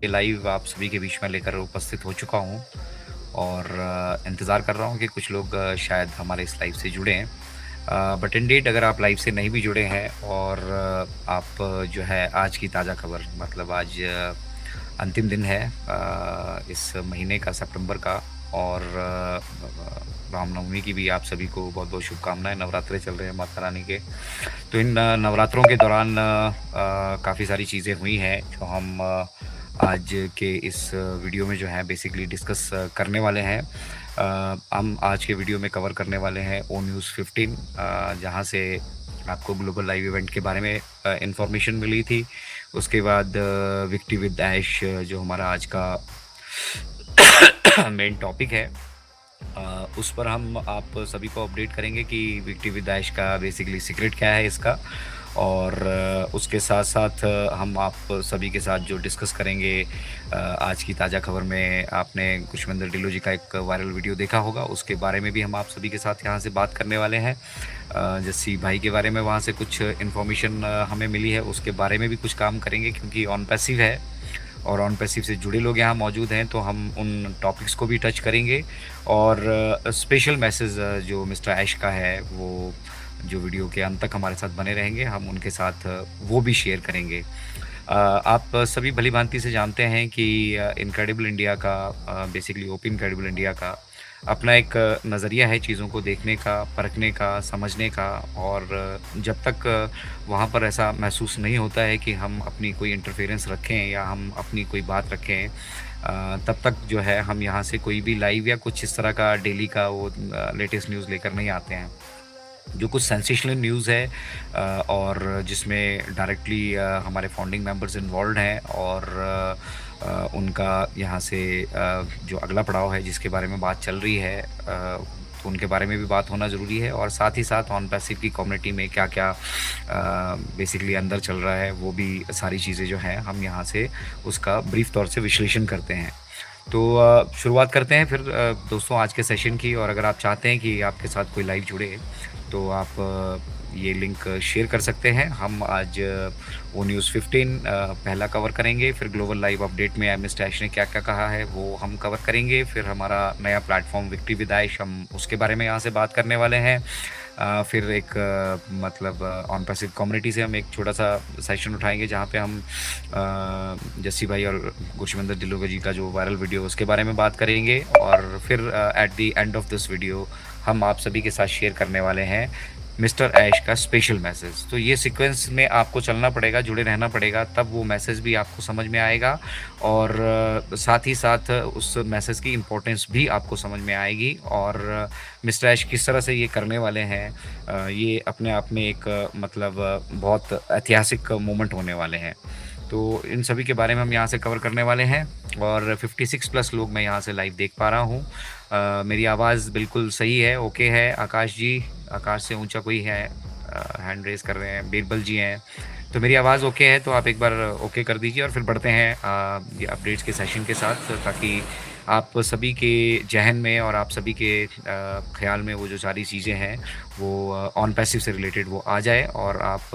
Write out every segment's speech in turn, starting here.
Live आप सभी के बीच में लेकर उपस्थित हो चुका हूँ और इंतज़ार कर रहा हूँ कि कुछ लोग शायद हमारे इस लाइव से जुड़े हैं। बट इन डेट अगर आप लाइव से नहीं भी जुड़े हैं और आप जो है आज की ताज़ा खबर, मतलब आज अंतिम दिन है इस महीने का, सितंबर का, और रामनवमी की भी आप सभी को बहुत बहुत शुभकामनाएं। नवरात्रे चल रहे हैं माता रानी के, तो इन नवरात्रों के दौरान काफ़ी सारी चीज़ें हुई हैं जो हम आज के इस वीडियो में जो है बेसिकली डिस्कस करने वाले हैं। हम आज के वीडियो में कवर करने वाले हैं ओ न्यूज़ 15, जहां से आपको ग्लोबल लाइव इवेंट के बारे में इंफॉर्मेशन मिली थी। उसके बाद विक्टी विद ऐश जो हमारा आज का मेन टॉपिक है, उस पर हम आप सभी को अपडेट करेंगे कि विक्टी विद ऐश का बेसिकली सीक्रेट क्या है इसका। और उसके साथ साथ हम आप सभी के साथ जो डिस्कस करेंगे आज की ताज़ा खबर में, आपने कुशविंदर ढिल्लों जी का एक वायरल वीडियो देखा होगा, उसके बारे में भी हम आप सभी के साथ यहाँ से बात करने वाले हैं। जस्सी भाई के बारे में वहाँ से कुछ इन्फॉर्मेशन हमें मिली है, उसके बारे में भी कुछ काम करेंगे, क्योंकि ऑन पैसिव है और ऑन पैसिव से जुड़े लोग यहाँ मौजूद हैं, तो हम उन टॉपिक्स को भी टच करेंगे। और स्पेशल मैसेज जो मिस्टर ऐश का है, वो जो वीडियो के अंत तक हमारे साथ बने रहेंगे, हम उनके साथ वो भी शेयर करेंगे। आप सभी भली भांति से जानते हैं कि इनक्रेडिबल इंडिया का, बेसिकली ओपी इनक्रेडिबल इंडिया का अपना एक नज़रिया है चीज़ों को देखने का, परखने का, समझने का। और जब तक वहाँ पर ऐसा महसूस नहीं होता है कि हम अपनी कोई इंटरफेरेंस रखें या हम अपनी कोई बात रखें, तब तक जो है हम यहाँ से कोई भी लाइव या कुछ इस तरह का डेली का वो लेटेस्ट न्यूज़ लेकर नहीं आते हैं। जो कुछ सेंसेशनल न्यूज़ है और जिसमें डायरेक्टली हमारे फाउंडिंग मेंबर्स इन्वॉल्व हैं, और उनका यहाँ से जो अगला पड़ाव है जिसके बारे में बात चल रही है, तो उनके बारे में भी बात होना ज़रूरी है। और साथ ही साथ ऑन पैसिव की कम्युनिटी में क्या क्या बेसिकली अंदर चल रहा है, वो भी सारी चीज़ें जो हैं हम यहाँ से उसका ब्रीफ तौर से विश्लेषण करते हैं। तो शुरुआत करते हैं फिर दोस्तों आज के सेशन की। और अगर आप चाहते हैं कि आपके साथ कोई लाइव जुड़े, तो आप ये लिंक शेयर कर सकते हैं। हम आज ओ न्यूज़ 15 पहला कवर करेंगे, फिर ग्लोबल लाइव अपडेट में मिस्टर ऐश ने क्या क्या कहा है वो हम कवर करेंगे। फिर हमारा नया प्लेटफॉर्म विक्टी विद ऐश, हम उसके बारे में यहाँ से बात करने वाले हैं। फिर एक मतलब ऑन पैसिव कम्युनिटी से हम एक छोटा सा सेशन उठाएंगे, जहाँ पे हम जस्सी भाई और कुशविंदर ढिल्लों जी का जो वायरल वीडियो उसके बारे में बात करेंगे। और फिर at the end of this video हम आप सभी के साथ शेयर करने वाले हैं मिस्टर ऐश का स्पेशल मैसेज। तो ये सीक्वेंस में आपको चलना पड़ेगा, जुड़े रहना पड़ेगा, तब वो मैसेज भी आपको समझ में आएगा और साथ ही साथ उस मैसेज की इम्पोर्टेंस भी आपको समझ में आएगी। और मिस्टर ऐश किस तरह से ये करने वाले हैं, ये अपने आप में एक मतलब बहुत ऐतिहासिक मोमेंट होने वाले हैं। तो इन सभी के बारे में हम यहाँ से कवर करने वाले हैं। और 56 प्लस लोग मैं यहाँ से लाइव देख पा रहा हूँ। मेरी आवाज़ बिल्कुल सही है, ओके है? आकाश जी, आकाश से ऊंचा कोई है, हैंड रेज कर रहे हैं। बीरबल जी हैं, तो मेरी आवाज़ ओके है तो आप एक बार ओके कर दीजिए। और फिर बढ़ते हैं ये अपडेट्स के सेशन के साथ, ताकि आप सभी के जहन में और आप सभी के ख्याल में वो जो सारी चीज़ें हैं वो ऑन पैसिव से रिलेटेड वो आ जाए और आप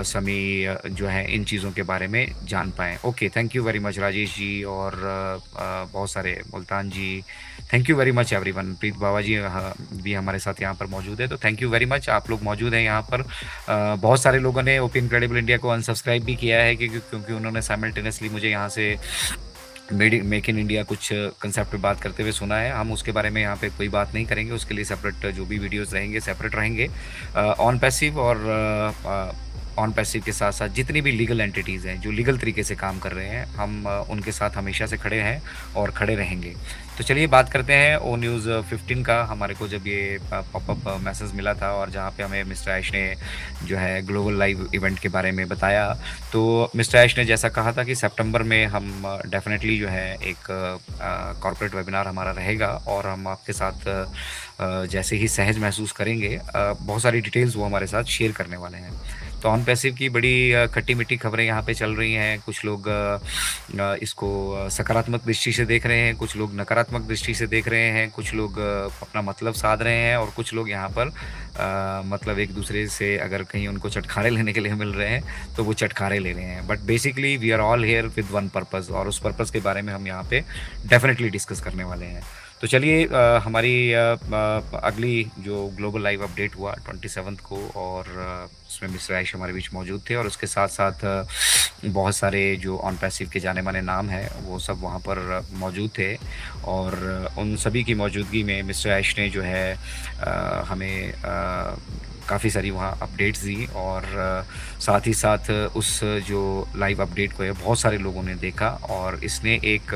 सभी जो है इन चीज़ों के बारे में जान पाएँ। Okay, thank you very much Rajesh ji, और बहुत सारे Multan ji, thank you very much everyone. Preet Baba ji भी हमारे साथ यहाँ पर मौजूद है, तो थैंक यू वेरी मच, आप लोग मौजूद हैं यहाँ पर। बहुत सारे लोगों ने ओपी इनक्रेडिबल इंडिया को अनसब्सक्राइब भी किया है, क्योंकि उन्होंने साइमल्टेनियसली मुझे यहाँ से मेक इन इंडिया कुछ कंसेप्ट पे बात करते हुए सुना है। हम उसके बारे में यहाँ पे कोई बात नहीं करेंगे, उसके लिए सेपरेट जो भी वीडियोस रहेंगे सेपरेट रहेंगे। ऑन पैसिव और ऑन पैसिव के साथ साथ जितनी भी लीगल एंटिटीज़ हैं जो लीगल तरीके से काम कर रहे हैं, हम उनके साथ हमेशा से खड़े हैं और खड़े रहेंगे। तो चलिए बात करते हैं ओ न्यूज़ 15 का। हमारे को जब ये पॉपअप मैसेज मिला था और जहाँ पे हमें मिस्टर ऐश ने जो है ग्लोबल लाइव इवेंट के बारे में बताया, तो मिस्टर ऐश ने जैसा कहा था कि सितंबर में हम डेफिनेटली जो है एक कॉर्पोरेट वेबिनार हमारा रहेगा और हम आपके साथ जैसे ही सहज महसूस करेंगे बहुत सारी डिटेल्स वो हमारे साथ शेयर करने वाले हैं। तो ऑन पैसिव की बड़ी खट्टी-मीठी खबरें यहाँ पे चल रही हैं। कुछ लोग इसको सकारात्मक दृष्टि से देख रहे हैं, कुछ लोग नकारात्मक दृष्टि से देख रहे हैं, कुछ लोग अपना मतलब साध रहे हैं और कुछ लोग यहाँ पर मतलब एक-दूसरे से अगर कहीं उनको चटखारे लेने के लिए मिल रहे हैं, तो वो चटखारे ले रहे हैं। But basically we are all here with one purpose और उस पर्पज़ के बारे में हम यहाँ पे डेफ़िनेटली डिस्कस करने वाले हैं। तो चलिए हमारी अगली जो ग्लोबल लाइव अपडेट हुआ 27th को और उसमें मिस्टर आयश हमारे बीच मौजूद थे और उसके साथ-साथ बहुत सारे जो ऑन पैसिव के जाने-माने नाम हैं, वो सब वहाँ पर मौजूद थे और उन सभी की मौजूदगी में मिस्टर आयश ने जो है हमें काफ़ी सारी वहाँ अपडेट्स दी और साथ ही साथ उस जो लाइव अपडेट को है बहुत सारे लोगों ने देखा और इसने एक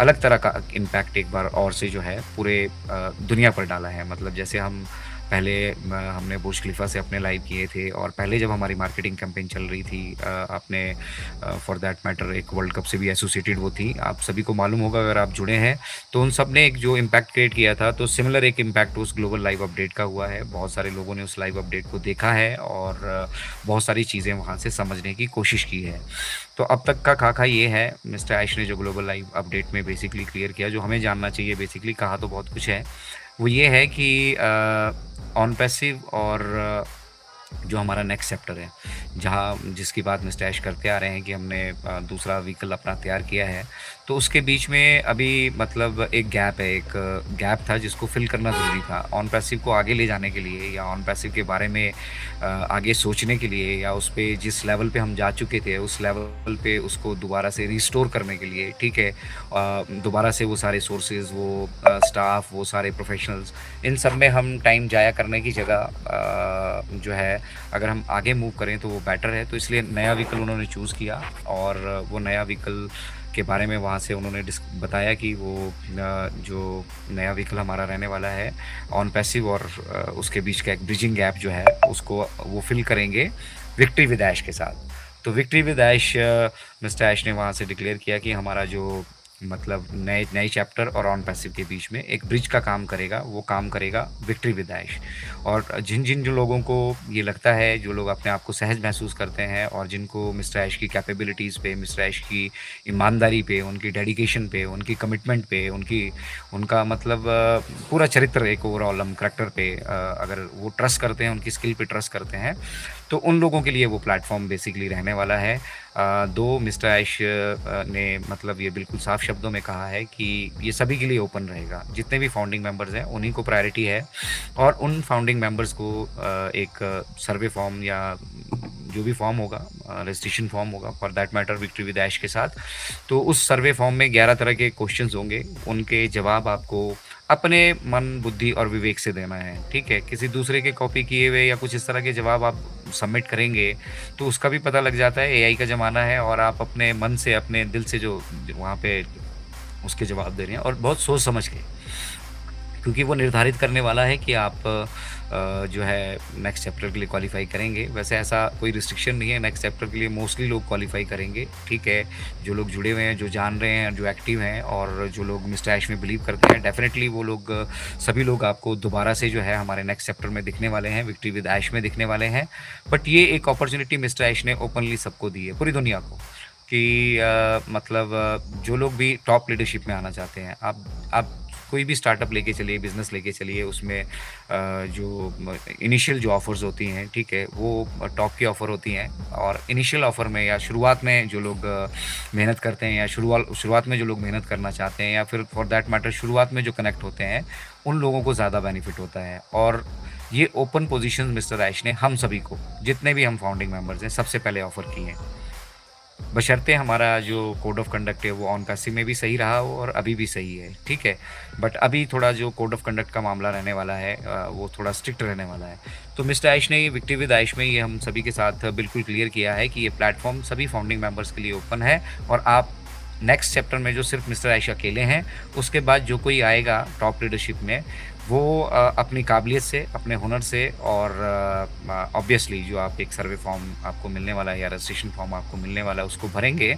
अलग तरह का इम्पैक्ट एक बार और से जो है पूरे दुनिया पर डाला है। मतलब जैसे हम पहले हमने बुर्ज खलीफा से अपने लाइव किए थे और पहले जब हमारी मार्केटिंग कैंपेन चल रही थी आपने फॉर दैट मैटर एक वर्ल्ड कप से भी एसोसिएटेड वो थी। आप सभी को मालूम होगा अगर आप जुड़े हैं, तो उन सब ने एक जो इम्पैक्ट क्रिएट किया था, तो सिमिलर एक इम्पैक्ट उस ग्लोबल लाइव अपडेट का हुआ है। बहुत सारे लोगों ने उस लाइव अपडेट को देखा है और बहुत सारी चीज़ें वहाँ से समझने की कोशिश की है। तो अब तक का खाका ये है, मिस्टर आयश ने जो ग्लोबल लाइव अपडेट में बेसिकली क्लियर किया, जो हमें जानना चाहिए बेसिकली कहा तो बहुत कुछ है। वो ये है कि ऑन पैसिव और जो हमारा नेक्स्ट चैप्टर है, जहाँ जिसकी बात मिस्टर ऐश करते आ रहे हैं कि हमने दूसरा व्हीकल अपना तैयार किया है, तो उसके बीच में अभी मतलब एक गैप था जिसको फिल करना ज़रूरी था। ऑन पैसिव को आगे ले जाने के लिए या ऑन पैसिव के बारे में आगे सोचने के लिए या उस पे जिस लेवल पे हम जा चुके थे, उस लेवल पे उसको दोबारा से रिस्टोर करने के लिए, ठीक है? दोबारा से वो सारे सोर्सेज़, वो स्टाफ, वो सारे प्रोफ़ेशनल्स, इन सब में हम टाइम ज़ाया करने की जगह जो है अगर हम आगे मूव करें तो वो बेटर है। तो इसलिए नया व्हीकल उन्होंने चूज़ किया और वो नया व्हीकल के बारे में वहाँ से उन्होंने बताया कि वो जो नया व्हीकल हमारा रहने वाला है ऑन पैसिव और उसके बीच का एक ब्रिजिंग गैप जो है उसको वो फिल करेंगे विक्ट्री विद ऐश के साथ। तो विक्ट्री विद ऐश मिस्टर ऐश ने वहाँ से डिक्लेयर किया कि हमारा जो मतलब नए चैप्टर और ऑन पैसिव के बीच में एक ब्रिज का काम करेगा, वो काम करेगा विक्ट्री विद ऐश। और जिन जो लोगों को ये लगता है, जो लोग अपने आप को सहज महसूस करते हैं और जिनको मिस्टर ऐश की कैपेबिलिटीज़ पे, मिस्टर ऐश की ईमानदारी पे, उनकी डेडिकेशन पे, उनकी कमिटमेंट पे, उनका मतलब पूरा चरित्र एक ओवरऑल हम करैक्टर पे अगर वो ट्रस्ट करते हैं, उनकी स्किल पे ट्रस्ट करते हैं, तो उन लोगों के लिए वो प्लेटफॉर्म बेसिकली रहने वाला है। दो मिस्टर ऐश ने मतलब ये बिल्कुल साफ शब्दों में कहा है कि ये सभी के लिए ओपन रहेगा, जितने भी फाउंडिंग मेंबर्स हैं उन्हीं को प्रायोरिटी है और उन फाउंडिंग मेंबर्स को एक सर्वे फॉर्म या जो भी फॉर्म होगा, रजिस्ट्रेशन फॉर्म होगा for that matter victory with Aish के साथ, तो उस सर्वे फॉर्म में 11 तरह के क्वेश्चंस होंगे, उनके जवाब आपको अपने मन, बुद्धि और विवेक से देना है, ठीक है? किसी दूसरे के कॉपी किए हुए या कुछ इस तरह के जवाब आप सबमिट करेंगे, तो उसका भी पता लग जाता है, एआई का ज़माना है और आप अपने मन से, अपने दिल से जो वहाँ पे उसके जवाब दे रहे हैं और बहुत सोच समझ के, क्योंकि वो निर्धारित करने वाला है कि आप जो है नेक्स्ट चैप्टर के लिए क्वालिफ़ाई करेंगे। वैसे ऐसा कोई रिस्ट्रिक्शन नहीं है, नेक्स्ट चैप्टर के लिए मोस्टली लोग क्वालिफ़ाई करेंगे, ठीक है? जो लोग जुड़े हुए हैं, जो जान रहे हैं, जो एक्टिव हैं और जो लोग मिस्टर ऐश में बिलीव करते हैं, डेफ़िनेटली वो लोग सभी लोग आपको दोबारा से जो है हमारे नेक्स्ट चैप्टर में दिखने वाले हैं, विक्ट्री विद ऐश में दिखने वाले हैं। बट ये एक अपॉर्च्युनिटी मिस्टर ऐश ने ओपनली सबको दी है, पूरी दुनिया को, कि मतलब जो लोग भी टॉप लीडरशिप में आना चाहते हैं, आप कोई भी स्टार्टअप लेके चलिए, बिज़नेस लेके चलिए, उसमें जो इनिशियल जो ऑफ़र्स होती हैं, ठीक है, वो टॉप की ऑफ़र होती हैं और इनिशियल ऑफ़र में या शुरुआत में जो लोग मेहनत करते हैं या शुरुआत में जो लोग मेहनत करना चाहते हैं या फिर फॉर दैट मैटर शुरुआत में जो कनेक्ट होते हैं, उन लोगों को ज़्यादा बेनिफिट होता है। और ये ओपन पोजीशंस मिस्टर ऐश ने हम सभी को, जितने भी हम फाउंडिंग मेंबर्स हैं, सबसे पहले ऑफ़र की हैं। बशर्ते हमारा जो कोड ऑफ कंडक्ट है वो ऑन पैसिव में भी सही रहा हो और अभी भी सही है, ठीक है? बट अभी थोड़ा जो कोड ऑफ कंडक्ट का मामला रहने वाला है वो थोड़ा स्ट्रिक्ट रहने वाला है। तो मिस्टर ऐश ने ये विक्ट्री विद ऐश में ये हम सभी के साथ बिल्कुल क्लियर किया है कि ये प्लेटफॉर्म सभी फाउंडिंग मेंबर्स के लिए ओपन है और आप नेक्स्ट चैप्टर में जो सिर्फ मिस्टर ऐश अकेले हैं, उसके बाद जो कोई आएगा टॉप लीडरशिप में, वो अपनी काबिलियत से, अपने हुनर से और ऑब्वियसली जो आप एक सर्वे फॉर्म आपको मिलने वाला है या रजिस्ट्रेशन फॉर्म आपको मिलने वाला है उसको भरेंगे,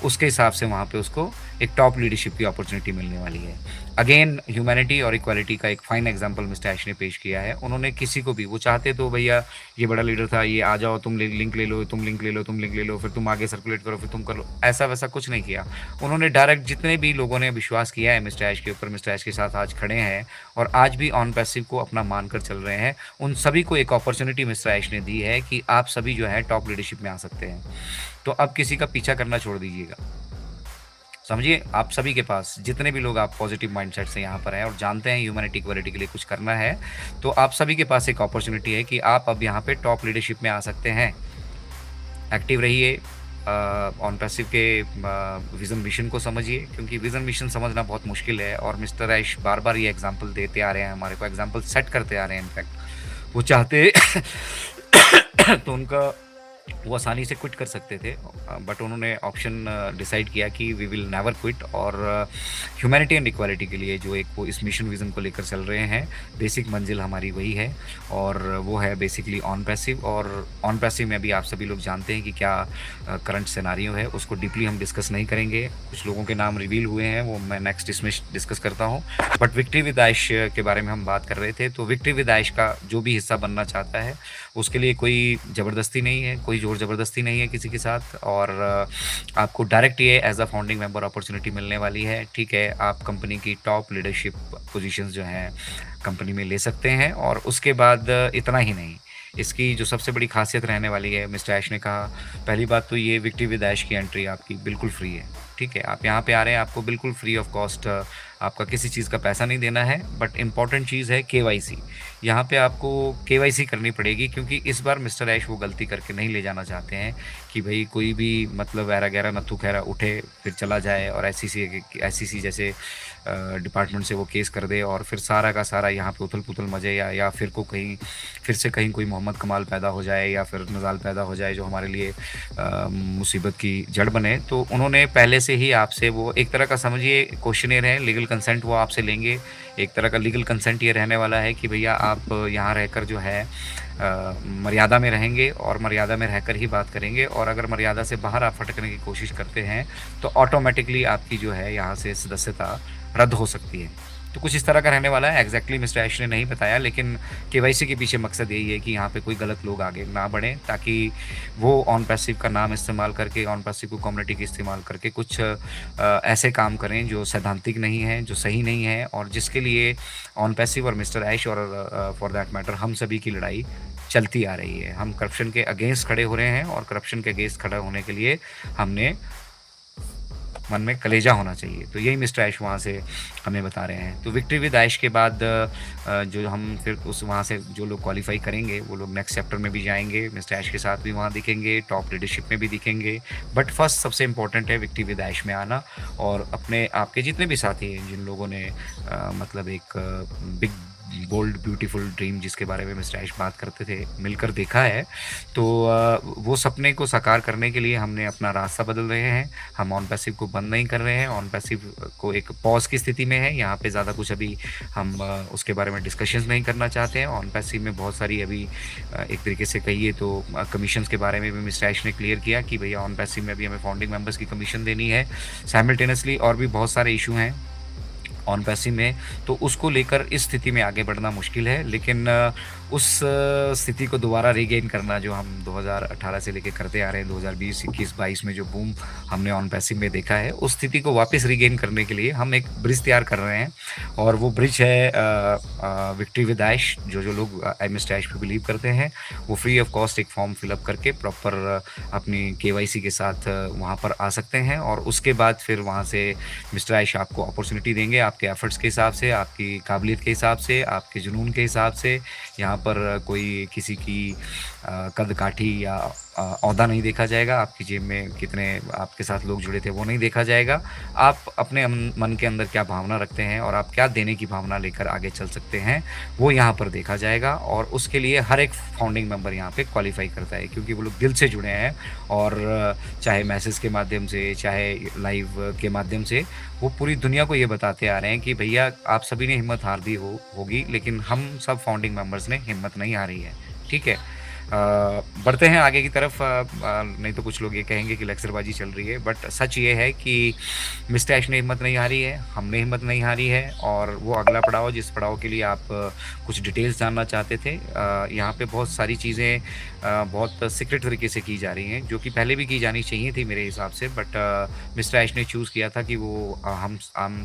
उसके हिसाब से वहाँ पे उसको एक टॉप लीडरशिप की अपॉर्चुनिटी मिलने वाली है। अगेन ह्यूमैनिटी और इक्वालिटी का एक फाइन एग्जांपल मिस्टर ऐश ने पेश किया है। उन्होंने किसी को भी, वो चाहते तो भैया ये बड़ा लीडर था, ये आ जाओ, तुम लिंक ले लो, तुम लिंक ले लो, तुम लिंक ले लो, फिर तुम आगे सर्कुलेट करो, फिर तुम कर लो, ऐसा वैसा कुछ नहीं किया। उन्होंने डायरेक्ट जितने भी लोगों ने विश्वास किया है मिस्टर ऐश के ऊपर, मिस्टर ऐश के साथ आज खड़े हैं और आज भी ऑन पैसिव को अपना मानकर चल रहे हैं, उन सभी को एक अपॉर्चुनिटी मिस्टर ऐश ने दी है कि आप सभी जो है टॉप लीडरशिप में आ सकते हैं। तो अब किसी का पीछा करना छोड़ दीजिएगा। समझिए, आप सभी के पास जितने भी लोग आप पॉजिटिव माइंडसेट से यहाँ पर हैं और जानते हैं ह्यूमैनिटी इक्वालिटी के लिए कुछ करना है, तो आप सभी के पास एक अपॉर्चुनिटी है कि आप अब यहाँ पे टॉप लीडरशिप में आ सकते हैं। एक्टिव रहिए, ऑन पैसिव के विज़न मिशन को समझिए, क्योंकि विज़न मिशन समझना बहुत मुश्किल है और मिस्टर ऐश बार बार ये एग्जांपल देते आ रहे हैं, हमारे को एग्जांपल सेट करते आ रहे हैं। इनफैक्ट वो चाहते तो उनका वो आसानी से क्विट कर सकते थे, बट उन्होंने ऑप्शन डिसाइड किया कि वी विल नेवर क्विट। और ह्यूमैनिटी एंड इक्वालिटी के लिए जो एक वो इस मिशन विज़न को लेकर चल रहे हैं, बेसिक मंजिल हमारी वही है और वो है बेसिकली ऑन पैसिव। और ऑन पैसिव में भी आप सभी लोग जानते हैं कि क्या करंट सिनारियो है, उसको डीपली हम डिस्कस नहीं करेंगे। कुछ लोगों के नाम रिवील हुए हैं, वो मैं नेक्स्ट इसमें डिस्कस करता हूँ। बट विक्ट्री विद ऐश के बारे में हम बात कर रहे थे, तो विक्ट्री विद ऐश का जो भी हिस्सा बनना चाहता है उसके लिए कोई ज़बरदस्ती नहीं है, कोई ज़ोर ज़बरदस्ती नहीं है किसी के साथ। और आपको डायरेक्ट ये as a founding member opportunity मिलने वाली है। ठीक है, आप कंपनी की टॉप लीडरशिप पोजीशंस जो हैं कंपनी में ले सकते हैं। और उसके बाद इतना ही नहीं, इसकी जो सबसे बड़ी खासियत रहने वाली है, मिस्टर ऐश ने कहा, पहली बात तो ये विक्ट्री विद ऐश की एंट्री आपकी बिल्कुल फ्री है। ठीक है, आप यहाँ पे आ रहे हैं, आपको बिल्कुल फ्री ऑफ कॉस्ट, आपका किसी चीज़ का पैसा नहीं देना है। बट इम्पॉर्टेंट चीज़ है केवाईसी, यहाँ पे आपको केवाईसी करनी पड़ेगी, क्योंकि इस बार मिस्टर ऐश वो गलती करके नहीं ले जाना चाहते हैं कि भाई कोई भी मतलब ऐरा गैरा नत्थू खैरा उठे फिर चला जाए और ऐसी जैसे डिपार्टमेंट से वो केस कर दे और फिर सारा का सारा यहाँ पे उथल पुथल मचे, या फिर को कहीं फिर से कहीं कोई मोहम्मद कमाल पैदा हो जाए या फिर नज़ाल पैदा हो जाए जो हमारे लिए मुसीबत की जड़ बने। तो उन्होंने पहले से ही आपसे वो एक तरह का समझिए क्वेश्चनेयर है, लीगल कंसेंट वो आपसे लेंगे। एक तरह का लीगल कंसेंट ये रहने वाला है कि भैया आप यहाँ रहकर जो है मर्यादा में रहेंगे और मर्यादा में रहकर ही बात करेंगे, और अगर मर्यादा से बाहर आप फटकने की कोशिश करते हैं तो ऑटोमेटिकली आपकी जो है यहाँ से सदस्यता रद्द हो सकती है। तो कुछ इस तरह का रहने वाला है। एग्जैक्टली मिस्टर ऐश ने नहीं बताया, लेकिन केवाईसी के पीछे मकसद यही है कि यहाँ पे कोई गलत लोग आगे ना बढ़ें, ताकि वो ऑन पैसिव का नाम इस्तेमाल करके, ऑन पैसिव को कम्युनिटी के इस्तेमाल करके कुछ ऐसे काम करें जो सैद्धांतिक नहीं है, जो सही नहीं है, और जिसके लिए ऑन पैसिव और मिस्टर ऐश और फॉर दैट मैटर हम सभी की लड़ाई चलती आ रही है। हम करप्शन के अगेंस्ट खड़े हो रहे हैं और करप्शन के अगेंस्ट खड़ा होने के लिए हमने मन में कलेजा होना चाहिए। तो यही मिस्टर ऐश वहाँ से हमें बता रहे हैं। तो विक्ट्री विद ऐश के बाद जो हम फिर उस वहाँ से जो लोग क्वालिफाई करेंगे वो लोग नेक्स्ट चैप्टर में भी जाएंगे, मिस्टर ऐश के साथ भी वहाँ दिखेंगे, टॉप लीडरशिप में भी दिखेंगे। बट फर्स्ट सबसे इम्पोर्टेंट है विक्ट्री विद ऐश में आना, और अपने आपके जितने भी साथी हैं जिन लोगों ने मतलब एक बिग बोल्ड ब्यूटीफुल ड्रीम जिसके बारे में मिस्टर ऐश बात करते थे मिलकर देखा है, तो वो सपने को साकार करने के लिए हमने अपना रास्ता बदल रहे हैं। हम ऑन पैसिव को बंद नहीं कर रहे हैं, ऑन पैसिव को एक पॉज की स्थिति में है। यहाँ पे ज़्यादा कुछ अभी हम उसके बारे में डिस्कशंस नहीं करना चाहते हैं। ऑन पैसिव में बहुत सारी अभी एक तरीके से कहिए तो कमीशंस के बारे में भी मिस्टर ऐश ने क्लियर किया कि भैया ऑन पैसिव में भी हमें फाउंडिंग मेंबर्स की कमीशन देनी है साइमल्टेनियसली, और भी बहुत सारे इशू हैं ऑन पैसिव में। तो उसको लेकर इस स्थिति में आगे बढ़ना मुश्किल है, लेकिन उस स्थिति को दोबारा रीगेन करना जो हम 2018 से लेकर करते आ रहे हैं, 2020, 21, 22 में जो बूम हमने ऑन पैसिव में देखा है, उस स्थिति को वापस रीगेन करने के लिए हम एक ब्रिज तैयार कर रहे हैं। और वो ब्रिज है विक्ट्री विद ऐश। जो लोग मिस्टर ऐश पे बिलीव करते हैं वो फ्री ऑफ कॉस्ट एक फॉर्म फिलअप करके प्रॉपर अपनी केवाईसी के साथ वहाँ पर आ सकते हैं, और उसके बाद फिर वहाँ से मिस्टर ऐश आपको अपॉर्चुनिटी देंगे आपके एफर्ट्स के हिसाब से, आपकी काबिलियत के हिसाब से, आपके जुनून के हिसाब से। यहाँ पर कोई किसी की कद काठी या ओहदा नहीं देखा जाएगा, आपकी जेब में कितने आपके साथ लोग जुड़े थे वो नहीं देखा जाएगा। आप अपने मन के अंदर क्या भावना रखते हैं और आप क्या देने की भावना लेकर आगे चल सकते हैं, वो यहाँ पर देखा जाएगा। और उसके लिए हर एक फाउंडिंग मेंबर यहाँ पे क्वालिफाई करता है, क्योंकि वो लोग दिल से जुड़े हैं। और चाहे मैसेज के माध्यम से, चाहे लाइव के माध्यम से, वो पूरी दुनिया को ये बताते आ रहे हैं कि भैया आप सभी ने हिम्मत हार दी होगी, लेकिन हम सब फाउंडिंग मेंबर्स ने हिम्मत नहीं हारी है। ठीक है, बढ़ते हैं आगे की तरफ। नहीं तो कुछ लोग ये कहेंगे कि लेक्चरबाजी चल रही है, बट सच ये है कि मिस्टर ऐश ने हिम्मत नहीं हारी है, हमने हिम्मत नहीं हारी है। और वो अगला पड़ाव, जिस पड़ाव के लिए आप कुछ डिटेल्स जानना चाहते थे, यहाँ पे बहुत सारी चीज़ें बहुत सीक्रेट तरीके से की जा रही हैं, जो कि पहले भी की जानी चाहिए थी मेरे हिसाब से। बट मिस्टर ऐश ने चूज़ किया था कि वो हम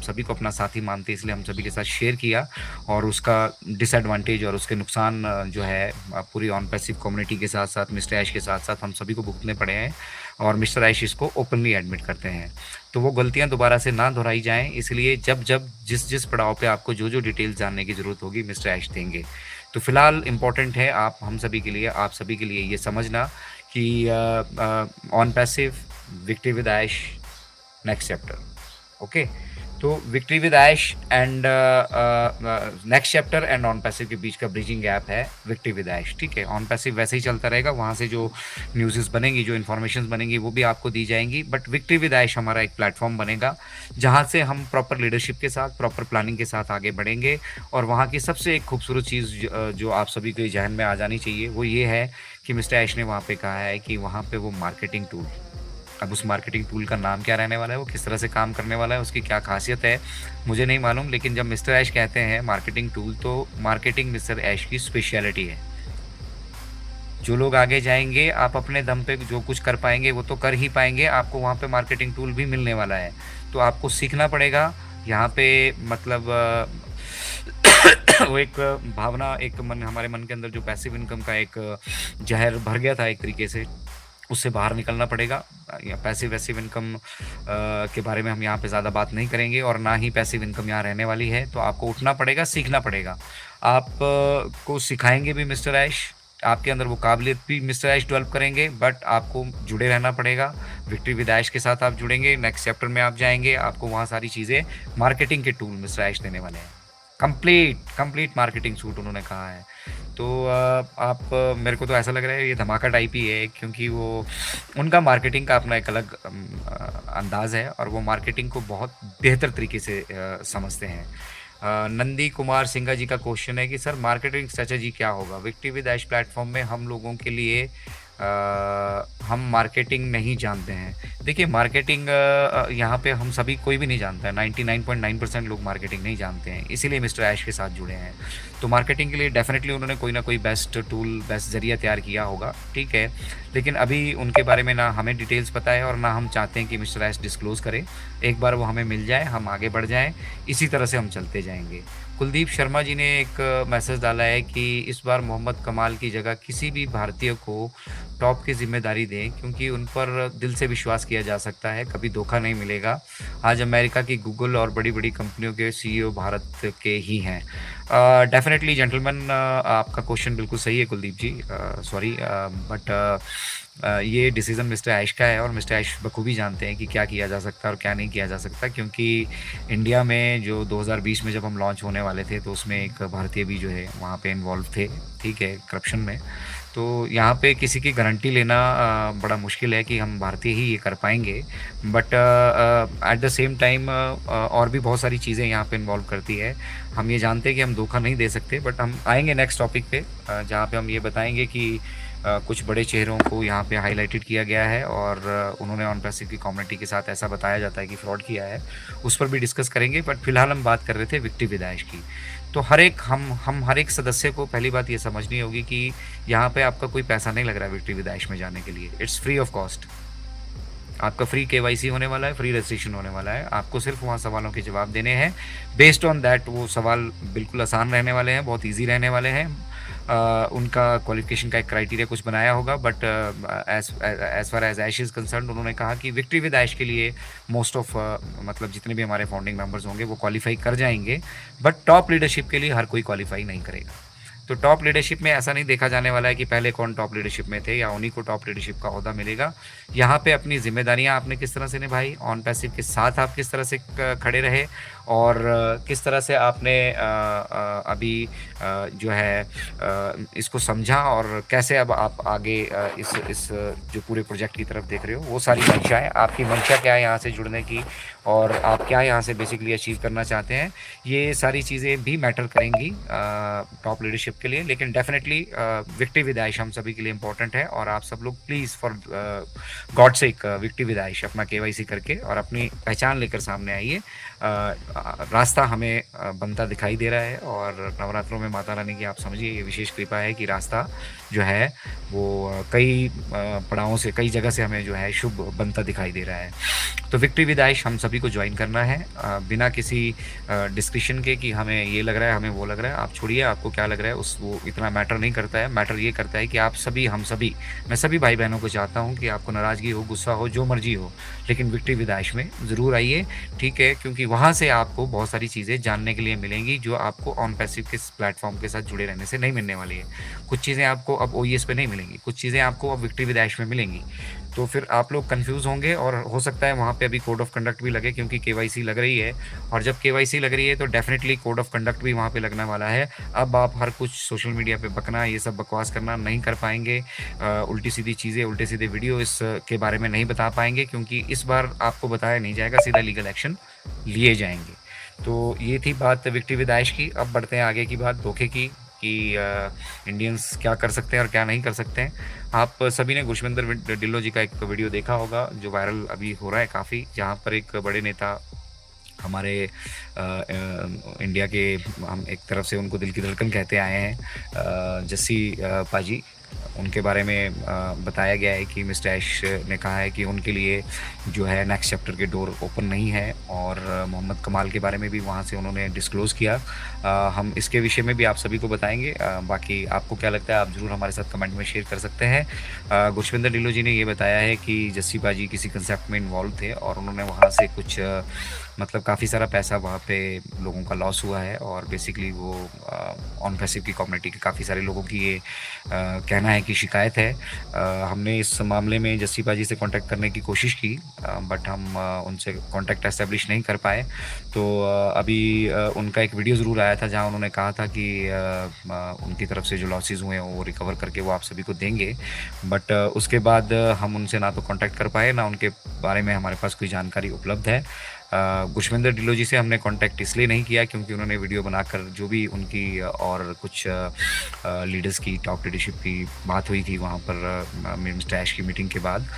सभी को अपना साथी मानते, इसलिए हम सभी के साथ शेयर किया। और उसका डिसएडवांटेज और उसके नुकसान जो है पूरी ऑन पैसिव कम्युनिटी के साथ साथ, मिस्टर ऐश के साथ साथ हम सभी को भुगतने पड़े हैं। और मिस्टर ऐश इसको ओपनली एडमिट करते हैं। तो वो गलतियां दोबारा से ना दोहराई जाएं, इसलिए जब जब जिस जिस पड़ाव पे आपको जो जो डिटेल्स जानने की ज़रूरत होगी, मिस्टर ऐश देंगे। तो फिलहाल इम्पोर्टेंट है आप सभी के लिए ये समझना कि on passive, victory with ash, next chapter. Okay, तो victory with Aish and next chapter and on passive के बीच का ब्रिजिंग गैप है विक्ट्री विद ऐश। ठीक है, ऑन पैसिव वैसे ही चलता रहेगा, वहाँ से जो न्यूज़ बनेंगी, जो इन्फॉर्मेशन बनेंगी, वो भी आपको दी जाएंगी। बट विक्ट्री विद ऐश हमारा एक प्लेटफॉर्म बनेगा, जहाँ से हम प्रॉपर लीडरशिप के साथ, प्रॉपर प्लानिंग के साथ आगे बढ़ेंगे। और वहाँ की सबसे एक खूबसूरत चीज़ जो आप सभी के जहन में आ जानी चाहिए, वो ये है कि मिस्टर ऐश ने वहाँ पे कहा है कि वहाँ पे वो मार्केटिंग टूल, अब उस मार्केटिंग टूल का नाम क्या रहने वाला है, वो किस तरह से काम करने वाला है, उसकी क्या खासियत है, मुझे नहीं मालूम। लेकिन जब मिस्टर ऐश कहते हैं मार्केटिंग टूल, तो मार्केटिंग मिस्टर ऐश की स्पेशलिटी है। जो लोग आगे जाएंगे, आप अपने दम पे जो कुछ कर पाएंगे वो तो कर ही पाएंगे, आपको वहाँ पे मार्केटिंग टूल भी मिलने वाला है। तो आपको सीखना पड़ेगा यहाँ पे, मतलब वो एक भावना, एक हमारे मन के अंदर जो पैसिव इनकम का एक जहर भर गया था एक तरीके से, उससे बाहर निकलना पड़ेगा। या पैसिव वैसिव इनकम के बारे में हम यहाँ पे ज़्यादा बात नहीं करेंगे, और ना ही पैसिव इनकम यहाँ रहने वाली है। तो आपको उठना पड़ेगा, सीखना पड़ेगा। आप को सिखाएंगे भी मिस्टर ऐश, आपके अंदर वो काबिलियत भी मिस्टर ऐश डेवलप करेंगे, बट आपको जुड़े रहना पड़ेगा। विक्ट्री विद ऐश के साथ आप जुड़ेंगे, नेक्स्ट चैप्टर में आप जाएंगे, आपको वहाँ सारी चीज़ें, मार्केटिंग के टूल मिस्टर ऐश देने वाले हैं। कंप्लीट मार्केटिंग सूट उन्होंने कहा है। तो आप मेरे को तो ऐसा लग रहा है ये धमाका टाइप ही है, क्योंकि वो उनका मार्केटिंग का अपना एक अलग अंदाज़ है, और वो मार्केटिंग को बहुत बेहतर तरीके से समझते हैं। नंदी कुमार सिंघा जी का क्वेश्चन है कि सर मार्केटिंग स्ट्रेटजी क्या होगा विक्ट्री विद ऐश प्लेटफॉर्म में, हम लोगों के लिए हम मार्केटिंग नहीं जानते हैं। देखिए मार्केटिंग यहाँ पे हम सभी कोई भी नहीं जानता है, 99.9% लोग मार्केटिंग नहीं जानते हैं, इसीलिए मिस्टर ऐश के साथ जुड़े हैं। तो मार्केटिंग के लिए डेफिनेटली उन्होंने कोई ना कोई बेस्ट टूल, बेस्ट जरिया तैयार किया होगा। ठीक है, लेकिन अभी उनके बारे में ना हमें डिटेल्स पता है, और ना हम चाहते हैं कि मिस्टर ऐश डिस्क्लोज़ करें। एक बार वो हमें मिल जाए, हम आगे बढ़ जाएँ, इसी तरह से हम चलते जाएंगे। कुलदीप शर्मा जी ने एक मैसेज डाला है कि इस बार मोहम्मद कमाल की जगह किसी भी भारतीय को टॉप की जिम्मेदारी दें, क्योंकि उन पर दिल से विश्वास किया जा सकता है, कभी धोखा नहीं मिलेगा। आज अमेरिका की गूगल और बड़ी बड़ी कंपनियों के सीईओ भारत के ही हैं। डेफिनेटली जेंटलमैन, आपका क्वेश्चन बिल्कुल सही है कुलदीप जी, सॉरी, बट ये डिसीज़न मिस्टर ऐश का है, और मिस्टर ऐश बखूबी जानते हैं कि क्या किया जा सकता है और क्या नहीं किया जा सकता। क्योंकि इंडिया में जो 2020 में जब हम लॉन्च होने वाले थे, तो उसमें एक भारतीय भी जो है वहाँ पे इन्वॉल्व थे, ठीक है, करप्शन में। तो यहाँ पे किसी की गारंटी लेना बड़ा मुश्किल है कि हम भारतीय ही ये कर पाएंगे। But at the same time और भी बहुत सारी चीज़ें यहाँ पे इन्वॉल्व करती है। हम ये जानते हैं कि हम धोखा नहीं दे सकते, बट हम आएंगे नेक्स्ट टॉपिक पे, जहाँ पे हम ये बताएंगे कि कुछ बड़े चेहरों को यहाँ पे हाईलाइटेड किया गया है, और उन्होंने ऑन पैसिव की कम्युनिटी के साथ ऐसा बताया जाता है कि फ्रॉड किया है, उस पर भी डिस्कस करेंगे। बट फिलहाल हम बात कर रहे थे विक्ट्री विद ऐश की। तो हम हर एक सदस्य को पहली बात ये समझनी होगी कि यहाँ पे आपका कोई पैसा नहीं लग रहा है विक्ट्री विद ऐश में जाने के लिए। It's free of cost. आपका फ्री केवाईसी होने वाला है, फ्री रजिस्ट्रेशन होने वाला है, आपको सिर्फ वहाँ सवालों के जवाब देने हैं। बेस्ड ऑन दैट वो सवाल बिल्कुल आसान रहने वाले हैं, बहुत ईजी रहने वाले हैं। उनका क्वालिफिकेशन का एक क्राइटेरिया कुछ बनाया होगा, but as far as Ash is concern, उन्होंने कहा कि विक्ट्री विद ऐश के लिए मोस्ट ऑफ मतलब जितने भी हमारे फाउंडिंग मेंबर्स होंगे वो क्वालिफाई कर जाएंगे, बट टॉप लीडरशिप के लिए हर कोई क्वालिफाई नहीं करेगा। तो टॉप लीडरशिप में ऐसा नहीं देखा जाने वाला है कि पहले कौन टॉप लीडरशिप में थे या उन्हीं को टॉप लीडरशिप का ओहदा मिलेगा। यहाँ पे अपनी ज़िम्मेदारियाँ आपने किस तरह से निभाई, ऑन पैसिव के साथ आप किस तरह से खड़े रहे और किस तरह से आपने अभी जो है इसको समझा और कैसे अब आप आगे इस जो पूरे प्रोजेक्ट की तरफ देख रहे हो, वो सारी मंशाएँ, आपकी मंशा क्या है यहाँ से जुड़ने की और आप क्या यहाँ से बेसिकली अचीव करना चाहते हैं, ये सारी चीज़ें भी मैटर करेंगी टॉप लीडरशिप के लिए। लेकिन डेफिनेटली विक्ट्री विद आयश हम सभी के लिए इम्पोर्टेंट है और आप सब लोग please for god sake victory with Aish अपना KYC करके और अपनी पहचान लेकर सामने आइए। रास्ता हमें बनता दिखाई दे रहा है और नवरात्रों में माता रानी की आप समझिए ये विशेष कृपा है कि रास्ता जो है वो कई पड़ावों से, कई जगह से हमें जो है शुभ बनता दिखाई दे रहा है। तो विक्ट्री विद आयश हम सभी को ज्वाइन करना है बिना किसी डिस्कशन के कि हमें ये लग रहा है, हमें वो लग रहा है। आप छोड़िए आपको क्या लग रहा है, उस वो इतना मैटर नहीं करता है। मैटर ये करता है कि आप सभी, हम सभी, मैं सभी भाई बहनों को चाहता हूँ कि आपको नाराज़गी हो, गुस्सा हो, जो मर्जी हो, लेकिन विक्ट्री विद आयश में ज़रूर आइए, ठीक है? क्योंकि वहाँ से आपको बहुत सारी चीज़ें जानने के लिए मिलेंगी जो आपको ऑन पैसिव के प्लेटफॉर्म के साथ जुड़े रहने से नहीं मिलने वाली है। कुछ चीज़ें आपको अब OES पे नहीं मिलेंगी, कुछ चीज़ें आपको अब विक्ट्री विद आयश में मिलेंगी। तो फिर आप लोग कंफ्यूज होंगे और हो सकता है वहाँ पे अभी कोड ऑफ कंडक्ट भी लगे क्योंकि KYC लग रही है और जब KYC लग रही है तो डेफिनेटली कोड ऑफ कंडक्ट भी वहाँ पे लगने वाला है। अब आप हर कुछ सोशल मीडिया पे बकना, ये सब बकवास करना नहीं कर पाएंगे। उल्टी सीधी चीज़ें, उल्टे सीधे वीडियो इस के बारे में नहीं बता पाएंगे क्योंकि इस बार आपको बताया नहीं जाएगा, सीधा लीगल एक्शन लिए जाएंगे। तो ये थी बात विक्ट्री विद आयश की। अब बढ़ते हैं आगे की बात धोखे की कि इंडियंस क्या कर सकते हैं और क्या नहीं कर सकते हैं। आप सभी ने गुरशविंदर ढिल्लों जी का एक वीडियो देखा होगा जो वायरल अभी हो रहा है काफ़ी, जहाँ पर एक बड़े नेता हमारे इंडिया के, हम एक तरफ से उनको दिल की धड़कन कहते आए हैं, जस्सी पाजी, उनके बारे में बताया गया है कि मिस्टर ऐश ने कहा है कि उनके लिए जो है नेक्स्ट चैप्टर के डोर ओपन नहीं है और मोहम्मद कमाल के बारे में भी वहाँ से उन्होंने डिस्क्लोज़ किया। हम इसके विषय में भी आप सभी को बताएंगे। बाकी आपको क्या लगता है आप ज़रूर हमारे साथ कमेंट में शेयर कर सकते हैं। गुरशविंदर ढिल्लों जी ने ये बताया है कि जस्सी बाजी किसी कंसेप्ट में इन्वॉल्व थे और उन्होंने वहाँ से कुछ मतलब काफ़ी सारा पैसा वहाँ पे लोगों का लॉस हुआ है और बेसिकली वो ऑन पैसिव की कम्युनिटी के काफ़ी सारे लोगों की ये कहना है कि शिकायत है। हमने इस मामले में जस्सी बाजी से कांटेक्ट करने की कोशिश की बट हम उनसे कांटेक्ट एस्टेब्लिश नहीं कर पाए। तो अभी उनका एक वीडियो ज़रूर आया था जहाँ उन्होंने कहा था कि उनकी तरफ से जो लॉसेस हुए हैं वो रिकवर करके वो आप सभी को देंगे। बट उसके बाद हम उनसे ना तो कांटेक्ट कर पाए, ना उनके बारे में हमारे पास कोई जानकारी उपलब्ध है। गुरशविंदर ढिल्लों जी से हमने कांटेक्ट इसलिए नहीं किया क्योंकि उन्होंने वीडियो बनाकर जो भी उनकी और कुछ लीडर्स की, टॉप लीडरशिप की बात हुई थी वहाँ पर मिस्टर ऐश की मीटिंग के बाद,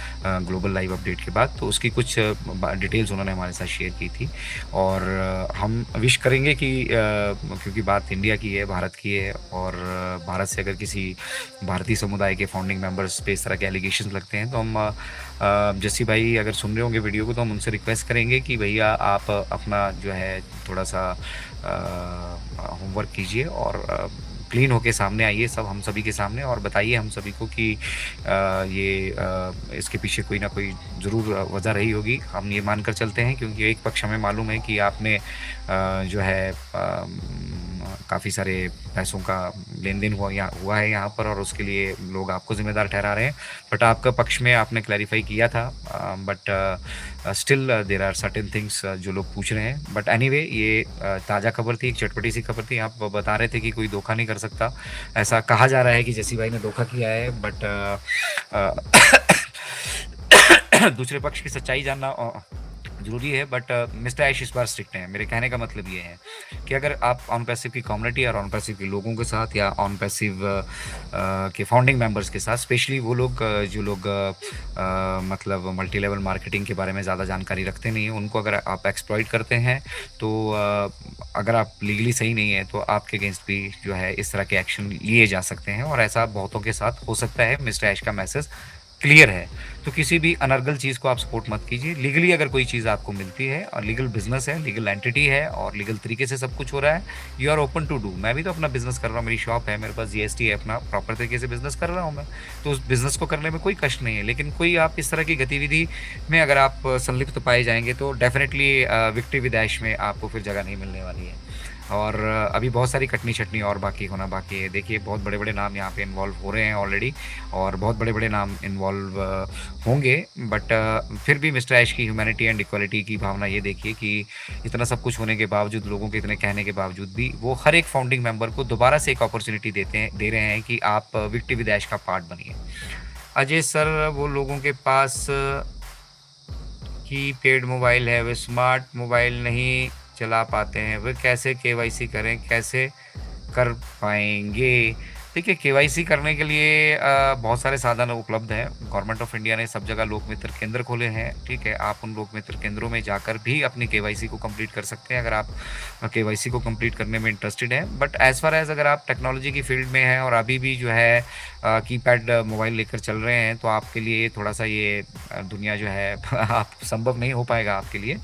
ग्लोबल लाइव अपडेट के बाद, तो उसकी कुछ डिटेल्स उन्होंने हमारे साथ शेयर की थी। और हम विश करेंगे कि क्योंकि बात इंडिया की है, भारत की है और भारत से अगर किसी भारतीय समुदाय के फाउंडिंग मेंबर्स पे इस तरह के एलिगेशंस लगते हैं तो हम जस्सी भाई अगर सुन रहे होंगे वीडियो को तो हम उनसे रिक्वेस्ट करेंगे कि भैया आप अपना जो है थोड़ा सा होमवर्क कीजिए और क्लीन होके सामने आइए सब, हम सभी के सामने, और बताइए हम सभी को कि इसके पीछे कोई ना कोई ज़रूर वजह रही होगी। हम ये मानकर चलते हैं क्योंकि एक पक्ष हमें मालूम है कि आपने जो है काफ़ी सारे पैसों का लेन देन हुआ है यहाँ पर और उसके लिए लोग आपको ज़िम्मेदार ठहरा रहे हैं। बट आपका पक्ष में आपने क्लैरिफाई किया था but still there are certain things जो लोग पूछ रहे हैं। बट एनीवे ये ताज़ा खबर थी, एक चटपटी सी खबर थी। आप बता रहे थे कि कोई धोखा नहीं कर सकता, ऐसा कहा जा रहा है कि जस्सी भाई ने धोखा किया है। बट दूसरे पक्ष की सच्चाई जानना ज़रूरी है। बट मिस्टर ऐश इस बार स्ट्रिक्ट हैं। मेरे कहने का मतलब ये है कि अगर आप ऑन पैसिव की कम्युनिटी और ऑन पैसिव के लोगों के साथ या ऑन पैसिव के फाउंडिंग मेंबर्स के साथ, स्पेशली वो लोग जो लोग मतलब मल्टी लेवल मार्केटिंग के बारे में ज़्यादा जानकारी रखते नहीं हैं, उनको अगर आप एक्सप्लॉइट करते हैं तो अगर आप लीगली सही नहीं है तो आपके अगेंस्ट भी जो है इस तरह के एक्शन लिए जा सकते हैं और ऐसा बहुतों के साथ हो सकता है। मिस्टर ऐश का मैसेज क्लियर है। तो किसी भी अनर्गल चीज़ को आप सपोर्ट मत कीजिए। लीगली अगर कोई चीज़ आपको मिलती है और लीगल बिजनेस है, लीगल एंटिटी है और लीगल तरीके से सब कुछ हो रहा है, you are open to do. मैं भी तो अपना बिजनेस कर रहा हूँ, मेरी शॉप है, मेरे पास GST है, अपना प्रॉपर तरीके से बिजनेस कर रहा हूँ मैं, तो उस बिजनेस को करने में कोई कष्ट नहीं है। लेकिन कोई आप इस तरह की गतिविधि में अगर आप संलिप्त पाए जाएंगे तो डेफिनेटली विक्ट्री विद ऐश में आपको फिर जगह नहीं मिलने वाली है। और अभी बहुत सारी कटनी-छटनी और होना बाकी है। देखिए बहुत बड़े-बड़े नाम यहाँ पे इन्वॉल्व हो रहे हैं ऑलरेडी और बहुत बड़े-बड़े नाम इन्वॉल्व होंगे। बट फिर भी मिस्टर ऐश की ह्यूमैनिटी एंड इक्वालिटी की भावना ये देखिए कि इतना सब कुछ होने के बावजूद, लोगों के इतने कहने के बावजूद भी वो हर एक फाउंडिंग मेंबर को दोबारा से एक अपॉर्च्युनिटी दे रहे हैं कि आप विक्टी विद ऐश का पार्ट बनिए। अजय सर, वो लोगों के पास कीपैड मोबाइल है, वे स्मार्ट मोबाइल नहीं चला पाते हैं, वे कैसे केवाईसी करें, कैसे कर पाएँगे? देखिए, केवाईसी करने के लिए बहुत सारे साधन उपलब्ध हैं। गवर्नमेंट ऑफ इंडिया ने सब जगह लोक मित्र केंद्र खोले हैं, ठीक है? आप उन लोक मित्र केंद्रों में जाकर भी अपनी केवाईसी को कंप्लीट कर सकते हैं, अगर आप केवाईसी को कंप्लीट करने में इंटरेस्टेड हैं। बट एज़ फार एज़ अगर आप टेक्नोलॉजी की फील्ड में हैं और अभी भी जो है कीपैड मोबाइल लेकर चल रहे हैं, तो आपके लिए थोड़ा-सा ये दुनिया जो है आप संभव नहीं हो पाएगा आपके लिए।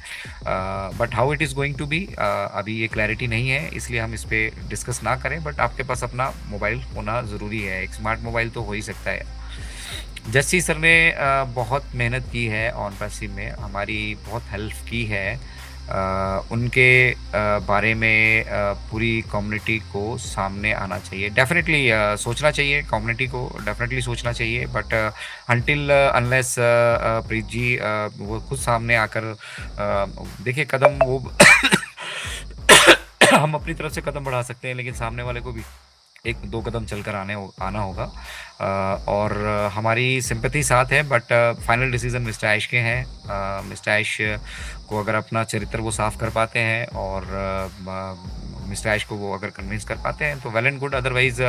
But how it is going to be, अभी ये क्लैरिटी नहीं है, इसलिए हम इस पे डिस्कस ना करें। बट आपके पास अपना मोबाइल होना ज़रूरी है, एक स्मार्ट मोबाइल तो हो ही सकता है। जस्सी सर ने बहुत मेहनत की है ऑन पैसिव में, हमारी बहुत हेल्प की है। उनके बारे में पूरी कम्युनिटी को सामने आना चाहिए। डेफ़िनेटली सोचना चाहिए, कम्युनिटी को डेफ़िनेटली सोचना चाहिए। बट अनटिल अनलेस प्रीत जी वो खुद सामने आकर देखिए कदम वो हम अपनी तरफ से कदम बढ़ा सकते हैं, लेकिन सामने वाले को भी 1-2 कदम चलकर आना होगा। और हमारी सिंपैथी साथ है, बट फाइनल डिसीज़न मिस्टर ऐश के हैं। मिस्टर ऐश को अगर अपना चरित्र वो साफ़ कर पाते हैं और मिस्टर ऐश को वो अगर कन्विंस कर पाते हैं तो वेल एंड गुड, अदरवाइज़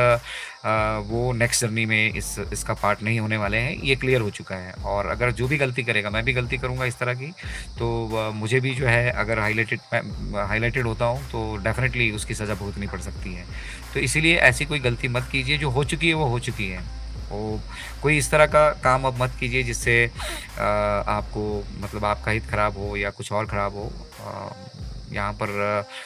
वो नेक्स्ट जर्नी में इसका पार्ट नहीं होने वाले हैं, ये क्लियर हो चुका है। और अगर जो भी गलती करेगा, मैं भी गलती करूँगा इस तरह की, तो मुझे भी जो है अगर हाइलाइटेड होता हूँ तो डेफ़िनेटली उसकी सज़ा भुगतनी पड़ सकती है। तो इसीलिए ऐसी कोई गलती मत कीजिए, जो हो चुकी है वो हो चुकी है। वो कोई इस तरह का काम अब मत कीजिए जिससे आपको मतलब आपका हित खराब हो या कुछ और खराब हो। यहाँ पर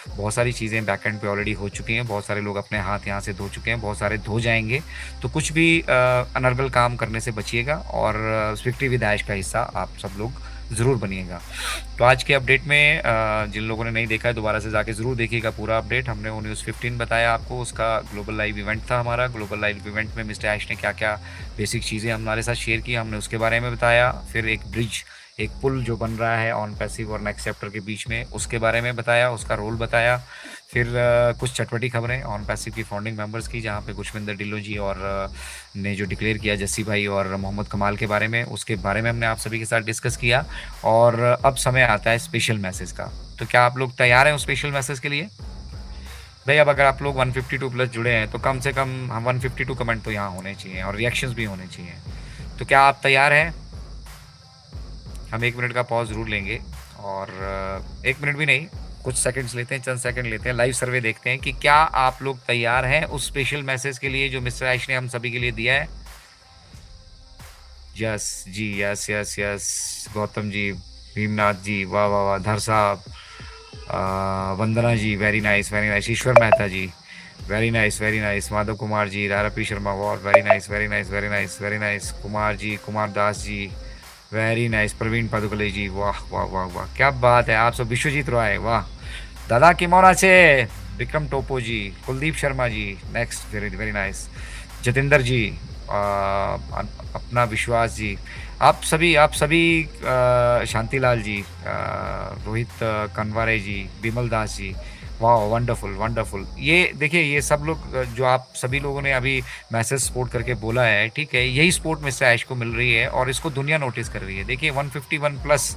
बहुत सारी चीज़ें बैक एंड पे ऑलरेडी हो चुकी हैं, बहुत सारे लोग अपने हाथ यहाँ से धो चुके हैं, बहुत सारे धो जाएँगे। तो कुछ भी अनर्गल काम करने से बचिएगा और विक्ट्री विद ऐश का हिस्सा आप सब लोग ज़रूर बनिएगा। तो आज के अपडेट में जिन लोगों ने नहीं देखा है दोबारा से जाके ज़रूर देखिएगा पूरा अपडेट। हमने वो न्यूज़ 15 बताया आपको, उसका ग्लोबल लाइव इवेंट था हमारा। ग्लोबल लाइव इवेंट में मिस्टर ऐश ने क्या-क्या बेसिक चीज़ें हमारे साथ शेयर की, हमने उसके बारे में बताया। फिर एक ब्रिज, एक पुल जो बन रहा है ऑन पैसिव और नेक्स्ट चैप्टर के बीच में, उसके बारे में बताया, उसका रोल बताया। फिर कुछ चटपटी खबरें ऑन पैसिव की फाउंडिंग मेंबर्स की, जहाँ पे खुशविंदर ढिल्लों जी और ने जो डिक्लेयर किया जस्सी भाई और मोहम्मद कमाल के बारे में, उसके बारे में हमने आप सभी के साथ डिस्कस किया। और अब समय आता है स्पेशल मैसेज का। तो क्या आप लोग तैयार हैं उस स्पेशल मैसेज के लिए? भाई अब अगर आप लोग 152 प्लस जुड़े हैं तो कम से कम हम 152 कमेंट तो यहाँ होने चाहिए और रिएक्शंस भी होने चाहिए। तो क्या आप तैयार हैं? हम 1 मिनट का पॉज़ ज़रूर लेंगे और 1 मिनट भी नहीं, कुछ सेकंड्स लेते हैं, चंद सेकंड लेते हैं, लाइव सर्वे देखते हैं कि क्या आप लोग तैयार हैं उस स्पेशल मैसेज के लिए जो मिस्टर ऐश ने हम सभी के लिए दिया है? Yes ji, yes, yes, yes. Gautam ji, Bhimnath ji, वाह, वाह, वाह! Dhar sahab, Vandana ji, very nice, very nice. Ishwar Mehta ji, very nice, very nice. Madhav Kumar ji, Rara P Sharma, वाह, very nice, very nice, very nice, very nice. Kumar ji, Kumar Das ji, very nice. Praveen Padukle ji, वाह, वाह, वाह, वाह! क्या बात है! आप सब विश्वजीत रॉय, वाह! दादा किमोरा से Vikram Topo ji, Kuldeep Sharma ji, next, very very nice. Jatinder ji, अपना विश्वास जी, आप सभी शांतिलाल जी, रोहित कनवारे जी, बिमल दास जी, वाह! Wonderful, wonderful. ये देखिए, ये सब लोग जो आप सभी लोगों ने अभी मैसेज सपोर्ट करके बोला है, ठीक है? यही सपोर्ट मिस्टर ऐश को मिल रही है और इसको दुनिया नोटिस कर रही है। देखिए 151 प्लस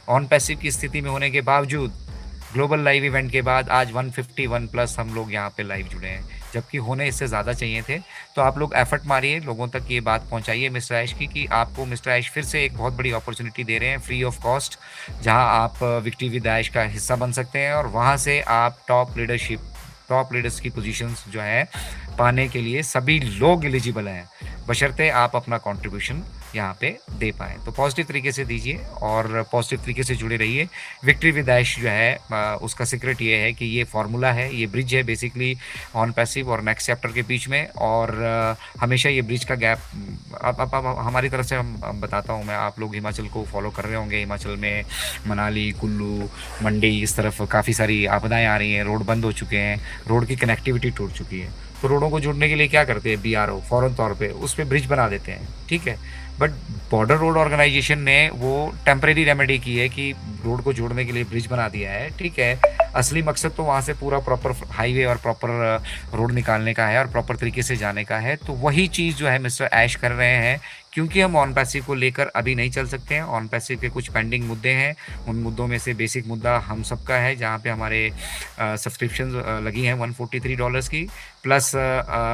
ऑन पैसिव की स्थिति में होने के बावजूद, ग्लोबल लाइव इवेंट के बाद आज 151 प्लस हम लोग यहाँ पे लाइव जुड़े हैं, जबकि होने इससे ज़्यादा चाहिए थे। तो आप लोग एफर्ट मारिए, लोगों तक ये बात पहुँचाइए मिस्टर ऐश की कि आपको मिस्टर ऐश फिर से एक बहुत बड़ी अपॉर्च्युनिटी दे रहे हैं फ्री ऑफ कॉस्ट, जहाँ आप विक्ट्री विद ऐश का हिस्सा बन सकते हैं और वहाँ से आप टॉप लीडर्स की पोजीशंस जो है पाने के लिए सभी लोग एलिजिबल हैं। बशर्ते आप अपना कंट्रीब्यूशन यहाँ पे दे पाएँ। तो पॉज़िटिव तरीके से दीजिए और पॉज़िटिव तरीके से जुड़े रहिए। विक्ट्री विद ऐश जो है उसका सीक्रेट ये है कि ये फ़ॉर्मूला है, ये ब्रिज है बेसिकली ऑन पैसिव और नेक्स्ट चैप्टर के बीच में, और हमेशा ये ब्रिज का गैप अब हमारी तरफ से हम बताता हूँ मैं, आप लोग हिमाचल को फॉलो कर रहे होंगे। हिमाचल में मनाली, कुल्लू, मंडी इस तरफ काफ़ी सारी आपदाएँ आ रही हैं, रोड बंद हो चुके हैं, रोड की कनेक्टिविटी टूट चुकी है। तो रोडों को जोड़ने के लिए क्या करते हैं बीआरओ, फ़ौरन तौर पे उस पे ब्रिज बना देते हैं, ठीक है। बट बॉर्डर रोड ऑर्गेनाइजेशन ने वो टेम्परेरी रेमेडी की है कि रोड को जोड़ने के लिए ब्रिज बना दिया है, ठीक है। असली मकसद तो वहाँ से पूरा प्रॉपर हाईवे और प्रॉपर रोड निकालने का है और प्रॉपर तरीके से जाने का है। तो वही चीज़ जो है मिस्टर ऐश कर रहे हैं, क्योंकि हम ऑन पैसिव को लेकर अभी नहीं चल सकते हैं। ऑन पैसिव के कुछ पेंडिंग मुद्दे हैं, उन मुद्दों में से बेसिक मुद्दा हम सबका है, जहाँ पे हमारे सब्सक्रिप्शन लगी हैं $143 की, प्लस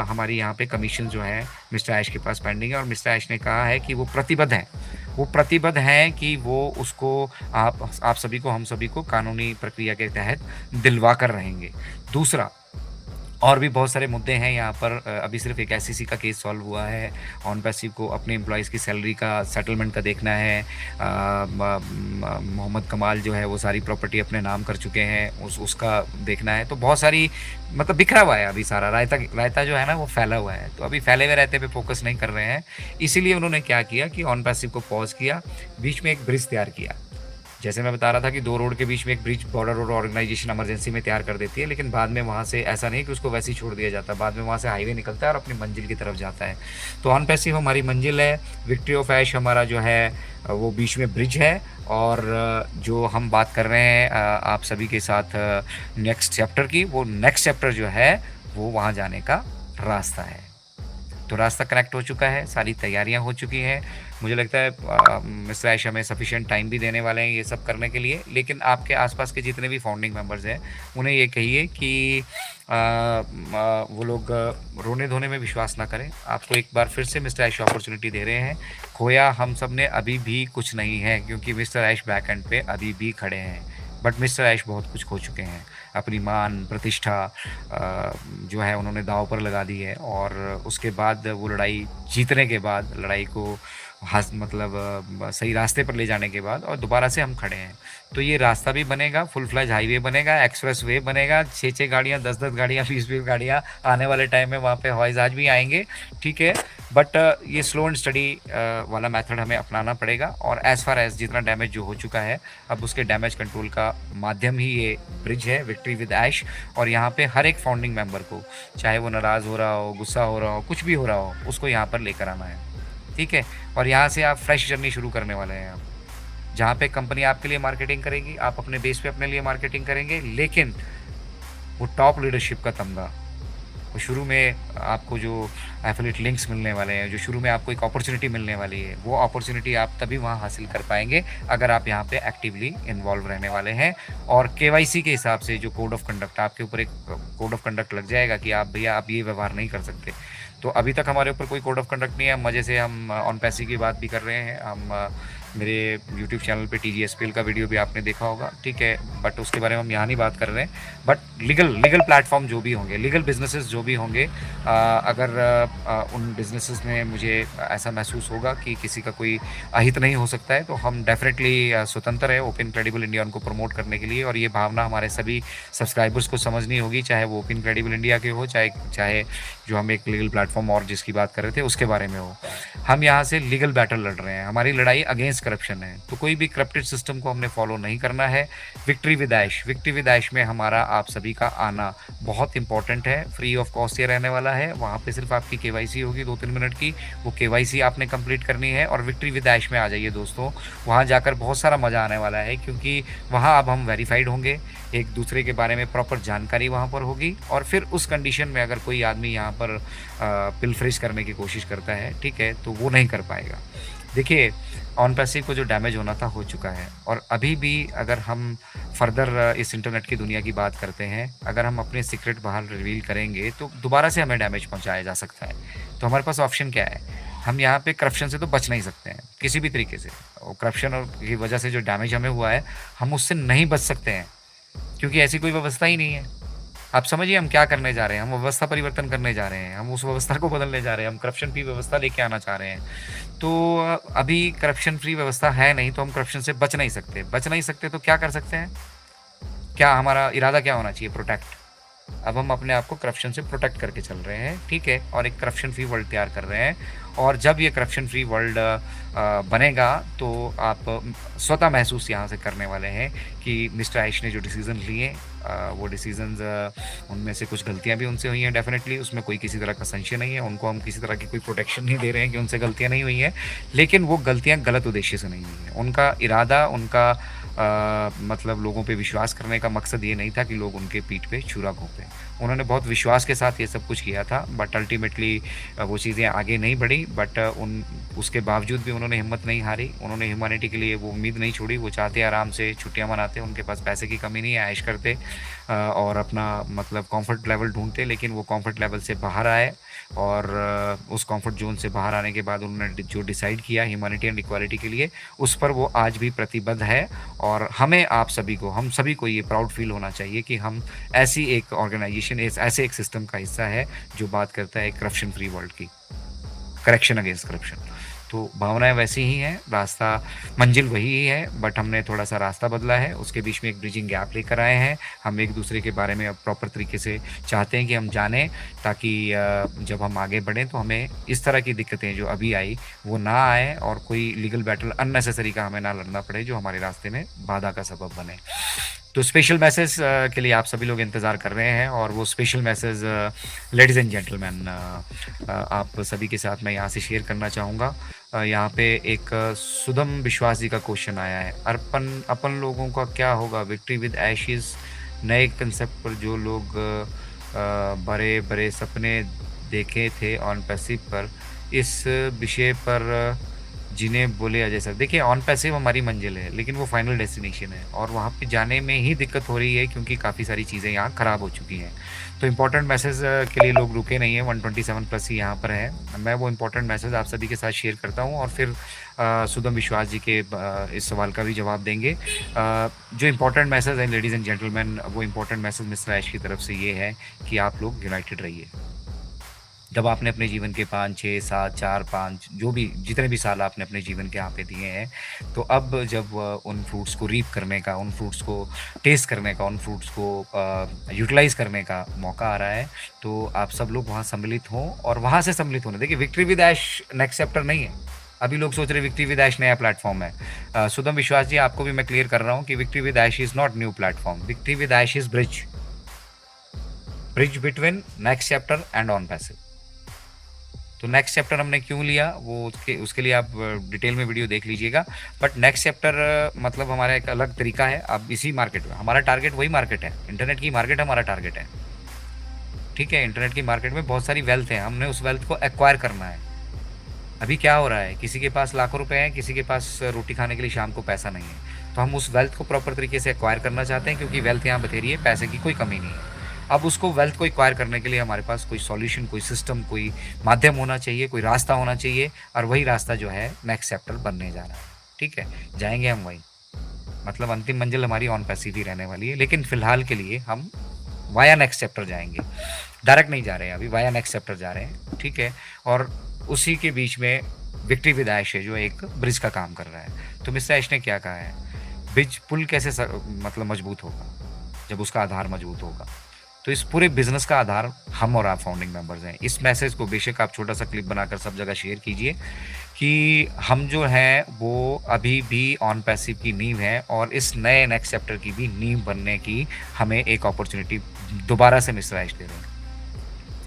हमारी यहाँ पे कमीशन जो है मिस्टर ऐश के पास पेंडिंग है। और मिस्टर ऐश ने कहा है कि वो प्रतिबद्ध हैं कि वो उसको आप सभी को, हम सभी को कानूनी प्रक्रिया के तहत दिलवा कर रहेंगे। दूसरा, और भी बहुत सारे मुद्दे हैं यहाँ पर। अभी सिर्फ एक एसईसी का केस सॉल्व हुआ है। ऑन पैसिव को अपने एम्प्लॉइज़ की सैलरी का सेटलमेंट का देखना है। मोहम्मद कमाल जो है वो सारी प्रॉपर्टी अपने नाम कर चुके हैं, उसका देखना है। तो बहुत सारी मतलब बिखरा हुआ है अभी सारा रायता जो है ना वो फैला हुआ है। तो अभी फैले हुए रायते पे फोकस नहीं कर रहे हैं। इसीलिए उन्होंने क्या किया कि ऑन पैसिव को पॉज किया, बीच में एक ब्रिज तैयार किया। जैसे मैं बता रहा था कि 2 रोड के बीच में एक bridge border road organisation emergency में तैयार कर देती है, लेकिन बाद में वहाँ से ऐसा नहीं कि उसको वैसे ही छोड़ दिया जाता, बाद में वहाँ से हाईवे निकलता है और अपनी मंजिल की तरफ जाता है। तो ऑन पैसिव हमारी मंजिल है, विक्ट्री ऑफ ऐश हमारा जो है वो बीच में ब्रिज है। और जो हम बात कर रहे हैं आप सभी के साथ नेक्स्ट चैप्टर की, वो नेक्स्ट चैप्टर जो है वो वहाँ जाने का रास्ता है। तो रास्ता कनेक्ट हो चुका है, सारी तैयारियां हो चुकी हैं। मुझे लगता है मिस्टर ऐश हमें सफिशिएंट टाइम भी देने वाले हैं ये सब करने के लिए। लेकिन आपके आसपास के जितने भी फाउंडिंग मेंबर्स हैं उन्हें ये कहिए कि वो लोग रोने धोने में विश्वास ना करें। आपको एक बार फिर से मिस्टर ऐश अपॉर्चुनिटी दे रहे हैं। खोया हम सब ने अभी भी कुछ नहीं है, क्योंकि मिस्टर ऐश बैक एंड पे अभी भी खड़े हैं। बट मिस्टर ऐश बहुत कुछ खो चुके हैं। अपनी मान प्रतिष्ठा जो है उन्होंने दांव पर लगा दी है, और उसके बाद वो लड़ाई जीतने के बाद, लड़ाई को सही रास्ते पर ले जाने के बाद, और दोबारा से हम खड़े हैं। तो ये रास्ता भी बनेगा, फुल फ्लैज हाईवे बनेगा, एक्सप्रेस वे बनेगा, 6-6 गाड़ियाँ, 10-10 गाड़ियाँ, 20-20 गाड़ियाँ आने वाले टाइम में वहाँ पे हवाई जहाज भी आएंगे, ठीक है। बट ये स्लो एंड स्टडी वाला मेथड हमें अपनाना पड़ेगा। और एज़ फार एज जितना डैमेज जो हो चुका है, अब उसके डैमेज कंट्रोल का माध्यम ही ये ब्रिज है, विक्ट्री विद ऐश। और यहाँ पे हर एक फाउंडिंग मेंबर को, चाहे वो नाराज़ हो रहा हो, गुस्सा हो रहा हो, कुछ भी हो रहा हो, उसको यहाँ पर लेकर आना है, ठीक है। और यहाँ से आप फ्रेश जर्नी शुरू करने वाले हैं। आप जहाँ पे कंपनी आपके लिए मार्केटिंग करेगी, आप अपने बेस पे अपने लिए मार्केटिंग करेंगे, लेकिन वो टॉप लीडरशिप का तमगा, वो शुरू में आपको जो एफिलिएट लिंक्स मिलने वाले हैं, जो शुरू में आपको एक अपॉर्चुनिटी मिलने वाली है, वो अपॉर्चुनिटी आप तभी वहाँ हासिल कर पाएंगे अगर आप यहाँ पे एक्टिवली इन्वॉल्व रहने वाले हैं। और केवाईसी के हिसाब से जो कोड ऑफ कंडक्ट, आपके ऊपर एक कोड ऑफ कंडक्ट लग जाएगा कि आप भैया आप ये व्यवहार नहीं कर सकते। तो अभी तक हमारे ऊपर कोई कोड ऑफ कंडक्ट नहीं है, मज़े से हम ऑन पैसिव की बात भी कर रहे हैं। हम मेरे यूट्यूब चैनल पे TGSPL का वीडियो भी आपने देखा होगा, ठीक है। बट उसके बारे में हम यहाँ नहीं बात कर रहे हैं। बट लीगल प्लेटफॉर्म जो भी होंगे, लीगल बिजनेसेस जो भी होंगे, अगर उन बिजनेसेस में मुझे ऐसा महसूस होगा कि किसी का कोई अहित नहीं हो सकता है, तो हम डेफिनेटली स्वतंत्र है ओपन क्रेडिबल इंडिया उनको प्रमोट करने के लिए। और ये भावना हमारे सभी सब्सक्राइबर्स को समझनी होगी, चाहे वो ओपन क्रेडिबल इंडिया के हो, चाहे जो हम एक लीगल प्लेटफॉर्म और जिसकी बात कर रहे थे उसके बारे में हो। हम यहाँ से लीगल बैटल लड़ रहे हैं, हमारी लड़ाई अगेंस्ट करप्शन है। तो कोई भी करप्टेड सिस्टम को हमने फॉलो नहीं करना है। विक्ट्री विद ऐश में हमारा आप सभी का आना बहुत इंपॉर्टेंट है। फ्री ऑफ कॉस्ट ये रहने वाला है। वहाँ पे सिर्फ आपकी KYC होगी 2-3 मिनट की, वो KYC आपने कंप्लीट करनी है। और विक्ट्री विद ऐश में आ जाइए दोस्तों, वहाँ जाकर बहुत सारा मज़ा आने वाला है, क्योंकि वहाँ अब हम वेरीफाइड होंगे, एक दूसरे के बारे में प्रॉपर जानकारी वहाँ पर होगी। और फिर उस कंडीशन में अगर कोई आदमी यहाँ पर पिलफ्रेज करने की कोशिश करता है, ठीक है, तो वो नहीं कर पाएगा। देखिए, ऑन पैसिव को जो डैमेज होना था हो चुका है। और अभी भी अगर हम फर्दर इस इंटरनेट की दुनिया की बात करते हैं, अगर हम अपने सीक्रेट बाहर रिवील करेंगे तो दोबारा से हमें डैमेज पहुंचाया जा सकता है। तो हमारे पास ऑप्शन क्या है? हम यहाँ पे करप्शन से तो बच नहीं सकते हैं किसी भी तरीके से। और करप्शन और की वजह से जो डैमेज हमें हुआ है, हम उससे नहीं बच सकते हैं, क्योंकि ऐसी कोई व्यवस्था ही नहीं है। आप समझिए हम क्या करने जा रहे हैं, हम व्यवस्था परिवर्तन करने जा रहे हैं, हम उस व्यवस्था को बदलने जा रहे हैं, हम करप्शन फ्री व्यवस्था लेके आना चाह रहे हैं। तो अभी करप्शन फ्री व्यवस्था है नहीं, तो हम करप्शन से बच नहीं सकते तो क्या कर सकते हैं? क्या हमारा इरादा क्या होना चाहिए? प्रोटेक्ट। अब हम अपने आप को करप्शन से प्रोटेक्ट करके चल रहे हैं, ठीक है? और एक करप्शन फ्री वर्ल्ड तैयार कर रहे हैं, और जब ये करप्शन फ्री वर्ल्ड बनेगा तो आप स्वतः महसूस यहाँ से करने वाले हैं कि मिस्टर आयुष ने जो डिसीज़न लिए, वो डिसीज़न्स, उनमें से कुछ गलतियाँ भी उनसे हुई हैं डेफ़िनेटली, उसमें कोई किसी तरह का संशय नहीं है। उनको हम किसी तरह की कोई प्रोटेक्शन नहीं दे रहे हैं कि उनसे गलतियाँ नहीं हुई हैं, लेकिन वो गलतियाँ गलत उद्देश्य से नहीं हुई हैं। उनका इरादा, उनका मतलब लोगों पे विश्वास करने का मकसद ये नहीं था कि लोग उनके पीठ पे छुरा घोंपें। उन्होंने बहुत विश्वास के साथ ये सब कुछ किया था, बट अल्टीमेटली वो चीज़ें आगे नहीं बढ़ी, बट उन उसके बावजूद भी उन्होंने हिम्मत नहीं हारी, उन्होंने ह्यूमैनिटी के लिए वो उम्मीद नहीं छोड़ी। वो चाहते आराम से छुट्टियाँ मनाते, उनके पास पैसे की कमी नहीं है, ऐश करते और अपना मतलब कम्फ़र्ट लेवल ढूँढते, लेकिन वो कम्फ़र्ट लेवल से बाहर आए, और उस कम्फ़र्ट ज़ोन से बाहर आने के बाद उन्होंने जो डिसाइड किया ह्यूमैनिटी एंड इक्वालिटी के लिए, उस पर वो आज भी प्रतिबद्ध है। और हमें, आप सभी को, हम सभी को ये प्राउड फ़ील होना चाहिए कि हम ऐसी एक ऑर्गेनाइज़ेशन, ऐसे एक सिस्टम का हिस्सा है जो बात करता है करप्शन फ्री वर्ल्ड की, करेक्शन अगेंस्ट करप्शन। तो भावनाएँ वैसी ही हैं, रास्ता, मंजिल वही ही है, बट हमने थोड़ा-सा रास्ता बदला है, उसके बीच में एक ब्रिजिंग गैप लेकर आए हैं। हम एक-दूसरे के बारे में अब प्रॉपर तरीके से चाहते हैं कि हम जानें, ताकि जब हम आगे बढ़ें तो हमें इस तरह की दिक्कतें जो अभी आई, वो ना आएँ, और कोई लीगल बैटल अननेसेसरी का हमें ना लड़ना पड़े, जो हमारे रास्ते में बाधा का सबब बने। तो स्पेशल मैसेज के लिए आप सभी लोग इंतज़ार कर रहे हैं, और वो special message, ladies and gentleman, आप सभी के साथ मैं यहाँ से शेयर करना चाहूँगा। यहाँ पे एक सुदम विश्वास जी का क्वेश्चन आया है, अर्पण अपन लोगों का क्या होगा विक्ट्री विद एशेज़ नए कंसेप्ट पर, जो लोग बड़े-बड़े सपने देखे थे ऑन पैसिव पर, इस विषय पर जिन्हें बोले अजय सर। देखिए, ऑन पैसिव हमारी मंजिल है, लेकिन वो फाइनल डेस्टिनेशन है, और वहाँ पे जाने में ही दिक्कत हो रही है क्योंकि काफ़ी सारी चीज़ें यहाँ ख़राब हो चुकी हैं। तो इम्पोर्टेंट मैसेज के लिए लोग रुके नहीं हैं, 127 प्लस ही यहाँ पर है। मैं वो इम्पोर्टेंट मैसेज आप सभी के साथ शेयर करता हूँ, और फिर सुदम विश्वास जी के इस सवाल का भी जवाब देंगे। जो इम्पोर्टेंट मैसेज है लेडीज़ एंड जेंटलमैन, वो इम्पोर्टेंट मैसेज मिस्टर ऐश की तरफ से ये है कि आप लोग यूनाइटेड रहिए। जब आपने अपने जीवन के 5, 6, 7, 4, 5 जो भी जितने भी साल आपने अपने जीवन के यहाँ पे दिए हैं, तो अब जब उन फ्रूट्स को रीप करने का, उन फ्रूट्स को टेस्ट करने का, उन फ्रूट्स को यूटिलाइज़ करने का मौका आ रहा है, तो आप सब लोग वहाँ सम्मिलित हों, और वहाँ से सम्मिलित होने देखिए, victory with ash next chapter नहीं है। अभी लोग सोच रहे हैं विक्ट्री विद ऐश नया प्लेटफ़ॉर्म है। सुदम विश्वास जी, आपको भी मैं क्लियर कर रहा हूँ कि victory with Ash is not new platform, victory with Ash is bridge, bridge between next chapter and on passive. तो नेक्स्ट चैप्टर हमने क्यों लिया, वो उसके लिए आप डिटेल में वीडियो देख लीजिएगा। बट नेक्स्ट चैप्टर मतलब हमारा एक अलग तरीका है। अब इसी मार्केट में हमारा टारगेट वही मार्केट है, इंटरनेट की मार्केट हमारा टारगेट है, ठीक है? इंटरनेट की मार्केट में बहुत सारी वेल्थ है, हमने उस वेल्थ को एक्वायर करना है। अभी क्या हो रहा है, किसी के पास लाखों रुपए हैं, किसी के पास रोटी खाने के लिए शाम को पैसा नहीं है। तो हम उस वेल्थ को प्रॉपर तरीके से एक्वायर करना चाहते हैं, क्योंकि वेल्थ यहाँ बथेरी है, पैसे की कोई कमी नहीं है। अब उसको वेल्थ को एक्वायर करने के लिए हमारे पास कोई सॉल्यूशन, कोई सिस्टम, कोई माध्यम होना चाहिए, कोई रास्ता होना चाहिए, और वही रास्ता जो है नेक्स्ट चैप्टर बनने जा रहा है, ठीक है? जाएंगे हम वहीं, मतलब अंतिम मंजिल हमारी ऑन पैसिव ही रहने वाली है, लेकिन फिलहाल के लिए हम वाया नेक्स्ट चैप्टर जाएंगे, डायरेक्ट नहीं जा रहे हैं, अभी वाया नेक्स्ट चैप्टर जा रहे हैं, ठीक है? और उसी के बीच में विक्ट्री विद ऐश है, जो एक ब्रिज का काम कर रहा है। तो मिस्टर ऐश ने क्या कहा है, ब्रिज, पुल कैसे मतलब मजबूत होगा, जब उसका आधार मजबूत होगा। तो इस पूरे बिजनेस का आधार हम और आप फाउंडिंग मेंबर्स हैं। इस मैसेज को बेशक आप छोटा सा क्लिप बनाकर सब जगह शेयर कीजिए कि हम जो हैं वो अभी भी ऑन पैसिव की नींव है, और इस नए नेक्स्ट चैप्टर की भी नींव बनने की हमें एक अपॉर्चुनिटी दोबारा से मिस्टर ऐश दे रहे हैं।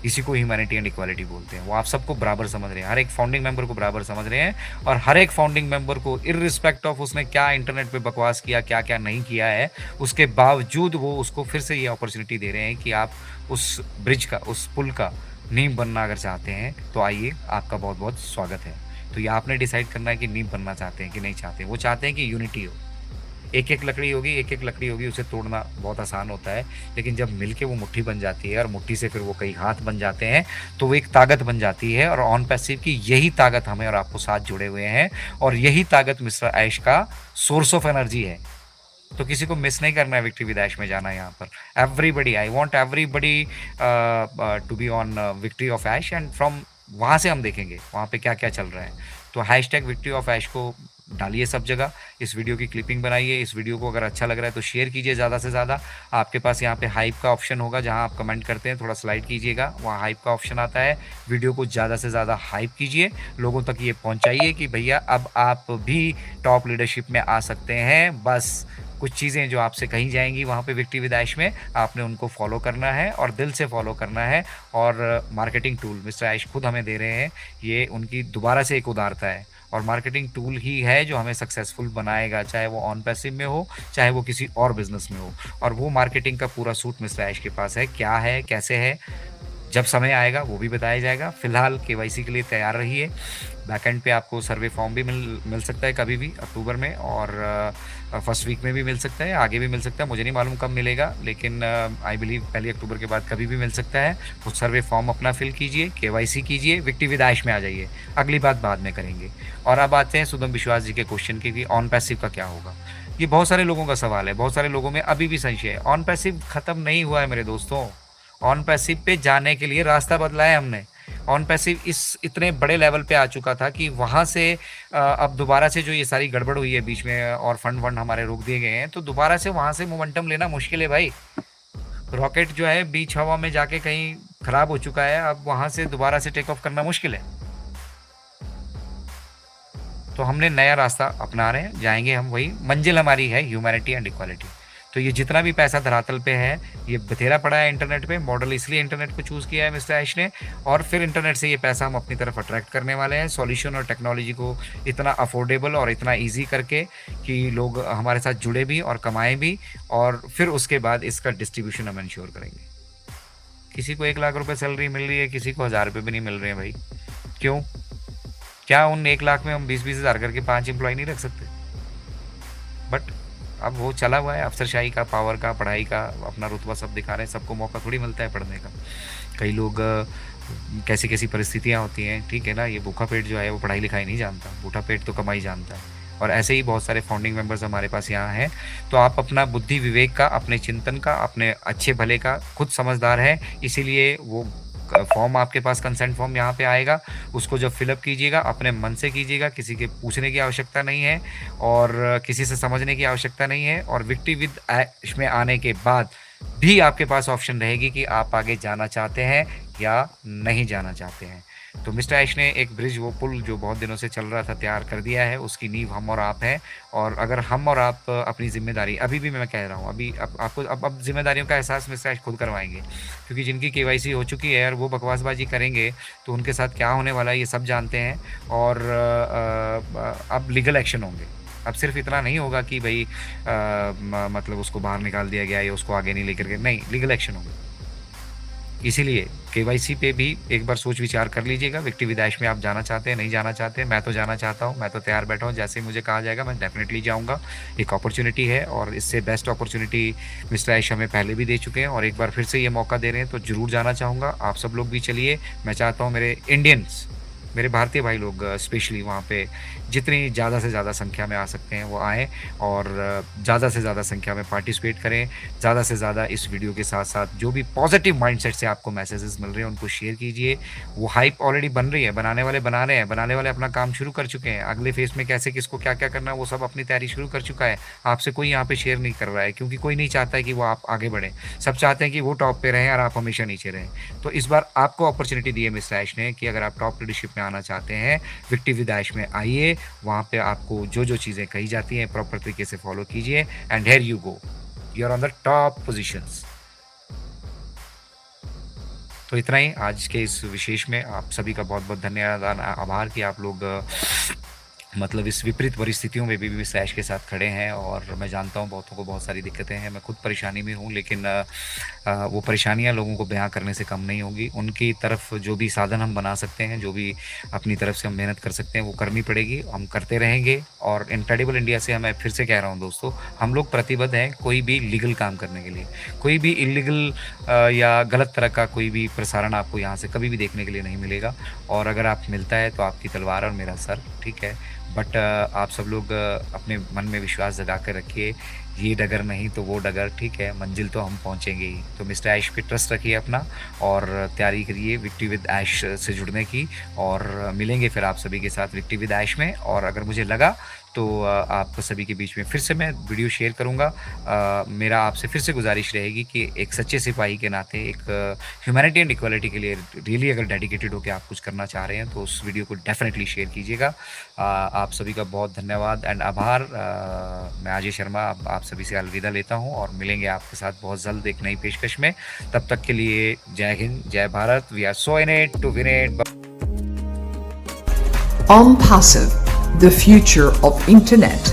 इसी को ह्यूमैनिटी एंड इक्वालिटी बोलते हैं। वो आप सबको बराबर समझ रहे हैं, हर एक फाउंडिंग मेंबर को बराबर समझ रहे हैं, और हर एक फाउंडिंग मेंबर को इर्रिस्पेक्ट ऑफ उसने क्या इंटरनेट पे बकवास किया, क्या क्या नहीं किया है, उसके बावजूद वो उसको फिर से ये अपॉर्चुनिटी दे रहे हैं कि आप उस ब्रिज का, उस पुल का नींव बनना अगर चाहते हैं तो आइए, आपका बहुत बहुत स्वागत है। तो ये आपने डिसाइड करना है कि नींव बनना चाहते हैं कि नहीं चाहते। वो चाहते हैं कि यूनिटी हो, एक-एक लकड़ी होगी, एक-एक लकड़ी होगी, उसे तोड़ना बहुत आसान होता है, लेकिन जब मिलके वो मुट्ठी बन जाती है, और मुट्ठी से फिर वो कई हाथ बन जाते हैं, तो वो एक ताकत बन जाती है। और ऑन पैसिव की यही ताकत हमें और आपको साथ जुड़े हुए हैं, और यही ताकत मिस्टर ऐश का सोर्स ऑफ एनर्जी है। तो किसी को मिस नहीं करना है विक्ट्री विद ऐश में जाना यहाँ पर। Everybody, I want everybody to be on victory of Ash, and from वहाँ से हम देखेंगे वहाँ पे क्या क्या चल रहा है। तो हैशटैग विक्ट्री ऑफ ऐश को डालिए सब जगह, इस वीडियो की क्लिपिंग बनाइए, इस वीडियो को अगर अच्छा लग रहा है तो शेयर कीजिए ज़्यादा से ज़्यादा। आपके पास यहाँ पे हाइप का ऑप्शन होगा, जहाँ आप कमेंट करते हैं थोड़ा स्लाइड कीजिएगा, वहाँ हाइप का ऑप्शन आता है। वीडियो को ज़्यादा से ज़्यादा हाइप कीजिए, लोगों तक ये पहुँचाइए कि भैया अब आप भी टॉप लीडरशिप में आ सकते हैं। बस कुछ चीज़ें जो आपसे कही जाएंगी वहाँ पे विक्ट्री विद ऐश में, आपने उनको फॉलो करना है और दिल से फॉलो करना है। और मार्केटिंग टूल मिस्टर ऐश खुद हमें दे रहे हैं, ये उनकी दोबारा से एक उदारता है, और मार्केटिंग टूल ही है जो हमें सक्सेसफुल बनाएगा, चाहे वो ऑन पैसिव में हो, चाहे वो किसी और बिजनेस में हो। और वो मार्केटिंग का पूरा सूट मिस्टर ऐश के पास है। क्या है, कैसे है, जब समय आएगा वो भी बताया जाएगा। फिलहाल केवाईसी के लिए तैयार रहिए। बैकएंड पे आपको सर्वे फॉर्म भी मिल सकता है कभी भी अक्टूबर में, और फर्स्ट वीक में भी मिल सकता है, आगे भी मिल सकता है, मुझे नहीं मालूम कब मिलेगा, लेकिन आई बिलीव पहली अक्टूबर के बाद कभी भी मिल सकता है। वो सर्वे फॉर्म अपना फिल कीजिए, केवाईसी कीजिए, विक्ट्री विद ऐश में आ जाइए। अगली बात बाद में करेंगे। और अब आते हैं सुदम विश्वास जी के क्वेश्चन की कि ऑन पैसिव का क्या होगा। ये बहुत सारे लोगों का सवाल है, बहुत सारे लोगों में अभी भी संशय है। ऑन पैसिव खत्म नहीं हुआ है मेरे दोस्तों। ऑन पैसिव पे जाने के लिए रास्ता बदला है हमने। ऑन पैसिव इस इतने बड़े लेवल पे आ चुका था कि वहाँ से अब दोबारा से जो ये सारी गड़बड़ हुई है बीच में, और फंड हमारे रोक दिए गए हैं, तो दोबारा से वहाँ से मोमेंटम लेना मुश्किल है भाई। रॉकेट जो है बीच हवा में जाके कहीं खराब हो चुका है, अब वहाँ से दोबारा से टेक ऑफ करना मुश्किल है। तो हमने नया रास्ता अपना रहे हैं, जाएंगे हम, वही मंजिल हमारी है, ह्यूमैनिटी एंड इक्वालिटी। तो ये जितना भी पैसा धरातल पे है, ये बथेरा पड़ा है इंटरनेट पे। मॉडल इसलिए इंटरनेट को चूज़ किया है मिस्टर ऐश ने, और फिर इंटरनेट से ये पैसा हम अपनी तरफ अट्रैक्ट करने वाले हैं, सॉल्यूशन और टेक्नोलॉजी को इतना अफोर्डेबल और इतना ईजी करके कि लोग हमारे साथ जुड़े भी और कमाएँ भी, और फिर उसके बाद इसका डिस्ट्रीब्यूशन हम इंश्योर करेंगे। किसी को 1 लाख रुपये सैलरी मिल रही है, किसी को 1000 रुपये भी नहीं मिल रहे हैं भाई। क्यों? क्या उन 1 लाख में हम 20-20 हज़ार करके 5 एम्प्लॉय नहीं रख सकते? बट अब वो चला हुआ है, अफसरशाही का, पावर का, पढ़ाई का, अपना रुतबा सब दिखा रहे हैं। सबको मौका थोड़ी मिलता है पढ़ने का। कई लोग कैसी कैसी परिस्थितियाँ होती हैं, ठीक है ना। ये भूखा पेट जो है वो पढ़ाई लिखाई नहीं जानता, भूखा पेट तो कमाई जानता है। और ऐसे ही बहुत सारे फाउंडिंग मेंबर्स हमारे पास यहाँ हैं। तो आप अपना बुद्धि विवेक का, अपने चिंतन का, अपने अच्छे भले का खुद समझदार है, इसीलिए वो फॉर्म आपके पास, कंसेंट फॉर्म यहाँ पे आएगा। उसको जब फिलअप कीजिएगा अपने मन से कीजिएगा, किसी के पूछने की आवश्यकता नहीं है और किसी से समझने की आवश्यकता नहीं है। और विक्ट्री विद ऐश में आने के बाद भी आपके पास ऑप्शन रहेगी कि आप आगे जाना चाहते हैं या नहीं जाना चाहते हैं। तो मिस्टर ऐश ने एक ब्रिज, वो पुल जो बहुत दिनों से चल रहा था, तैयार कर दिया है। उसकी नींव हम और आप हैं। और अगर हम और आप अपनी जिम्मेदारी, अभी भी मैं कह रहा हूँ, अभी आपको अब जिम्मेदारियों का एहसास मिस्टर ऐश खुद करवाएंगे, क्योंकि जिनकी केवाईसी हो चुकी है और वो बकवासबाजी करेंगे तो उनके साथ क्या होने वाला है ये सब जानते हैं। और अब लीगल एक्शन होंगे। अब सिर्फ इतना नहीं होगा कि भाई मतलब उसको बाहर निकाल दिया गया या उसको आगे नहीं लेकर के, नहीं, लीगल एक्शन होगा। इसीलिए केवाईसी पे भी एक बार सोच विचार कर लीजिएगा। विक्ट्री विद ऐश में आप जाना चाहते हैं, नहीं जाना चाहते हैं? मैं तो जाना चाहता हूँ, मैं तो तैयार बैठा हूँ। जैसे ही मुझे कहा जाएगा मैं डेफिनेटली जाऊँगा। एक अपॉर्चुनिटी है और इससे बेस्ट अपॉर्चुनिटी मिस्टर ऐश हमें पहले भी दे चुके हैं और एक बार फिर से ये मौका दे रहे हैं, तो ज़रूर जाना चाहूँगा। आप सब लोग भी चलिए। मैं चाहता हूँ मेरे इंडियंस, मेरे भारतीय भाई लोग स्पेशली वहाँ पे जितनी ज़्यादा से ज़्यादा संख्या में आ सकते हैं वो आएँ और ज़्यादा से ज़्यादा संख्या में पार्टिसिपेट करें। ज़्यादा से ज़्यादा इस वीडियो के साथ साथ जो भी पॉजिटिव माइंडसेट से आपको मैसेजेस मिल रहे हैं उनको शेयर कीजिए। वो हाइप ऑलरेडी बन रही है, बनाने वाले बना रहे हैं, बनाने वाले अपना काम शुरू कर चुके हैं। अगले फेज़ में कैसे किसको क्या क्या करना है वो सब अपनी तैयारी शुरू कर चुका है। आपसे कोई यहाँ पे शेयर नहीं कर रहा है, क्योंकि कोई नहीं चाहता है कि वो आप आगे बढ़ें। सब चाहते हैं कि वो टॉप पे रहें और आप हमेशा नीचे रहें। तो इस बार आपको अपॉर्चुनिटी दी है मिस्टर ऐश ने कि अगर आप टॉप लीडरशिप में आना चाहते हैं, विक्ट्री विद ऐश में आइए। वहाँ पे आपको जो जो चीज़ें कही जाती हैं प्रॉपर तरीके से फॉलो कीजिए and here you go, you are on the top positions. तो इतना ही आज के इस विशेष में। आप सभी का बहुत बहुत धन्यवाद, आभार कि आप लोग मतलब इस विपरीत परिस्थितियों में भी मिस्टर ऐश के साथ खड़े हैं। और मैं जानता हूँ बहुतों को बहुत सारी दिक्कतें हैं, मैं खुद परेशानी में हूँ, लेकिन वो परेशानियाँ लोगों को बयां करने से कम नहीं होगी। उनकी तरफ जो भी साधन हम बना सकते हैं, जो भी अपनी तरफ से हम मेहनत कर सकते हैं वो करनी पड़ेगी, हम करते रहेंगे। और इनक्रेडिबल इंडिया से मैं फिर से कह रहा हूँ दोस्तों, हम लोग प्रतिबद्ध हैं कोई भी लीगल काम करने के लिए। कोई भी इलीगल या गलत तरह का कोई भी प्रसारण आपको यहाँ से कभी भी देखने के लिए नहीं मिलेगा। और अगर आप मिलता है तो आपकी तलवार और मेरा सर, ठीक है, बट आप सब लोग अपने मन में विश्वास जगा कर रखिए, ये डगर नहीं तो वो डगर, ठीक है? मंजिल तो हम पहुँचेंगे ही। तो मिस्टर ऐश पे ट्रस्ट रखिए अपना और तैयारी करिए विक्ट्री विद ऐश से जुड़ने की और मिलेंगे फिर आप सभी के साथ विक्ट्री विद ऐश में। और अगर मुझे लगा तो आप सभी के बीच में फिर से मैं वीडियो शेयर करूँगा। मेरा आपसे फिर से गुज़ारिश रहेगी कि एक सच्चे सिपाही के नाते एक ह्यूमैनिटी एंड इक्वालिटी के लिए रियली अगर डेडिकेटेड होके आप कुछ करना चाह रहे हैं तो उस वीडियो को डेफ़िनेटली शेयर कीजिएगा। आप सभी का बहुत धन्यवाद एंड आभार। मैं अजय शर्मा आप सभी से अलविदा लेता हूँ और मिलेंगे आपके साथ बहुत जल्द एक नई पेशकश में। तब तक के लिए जय हिंद, जय Bharat. We are so in it to win it. OnPassive, the future of internet.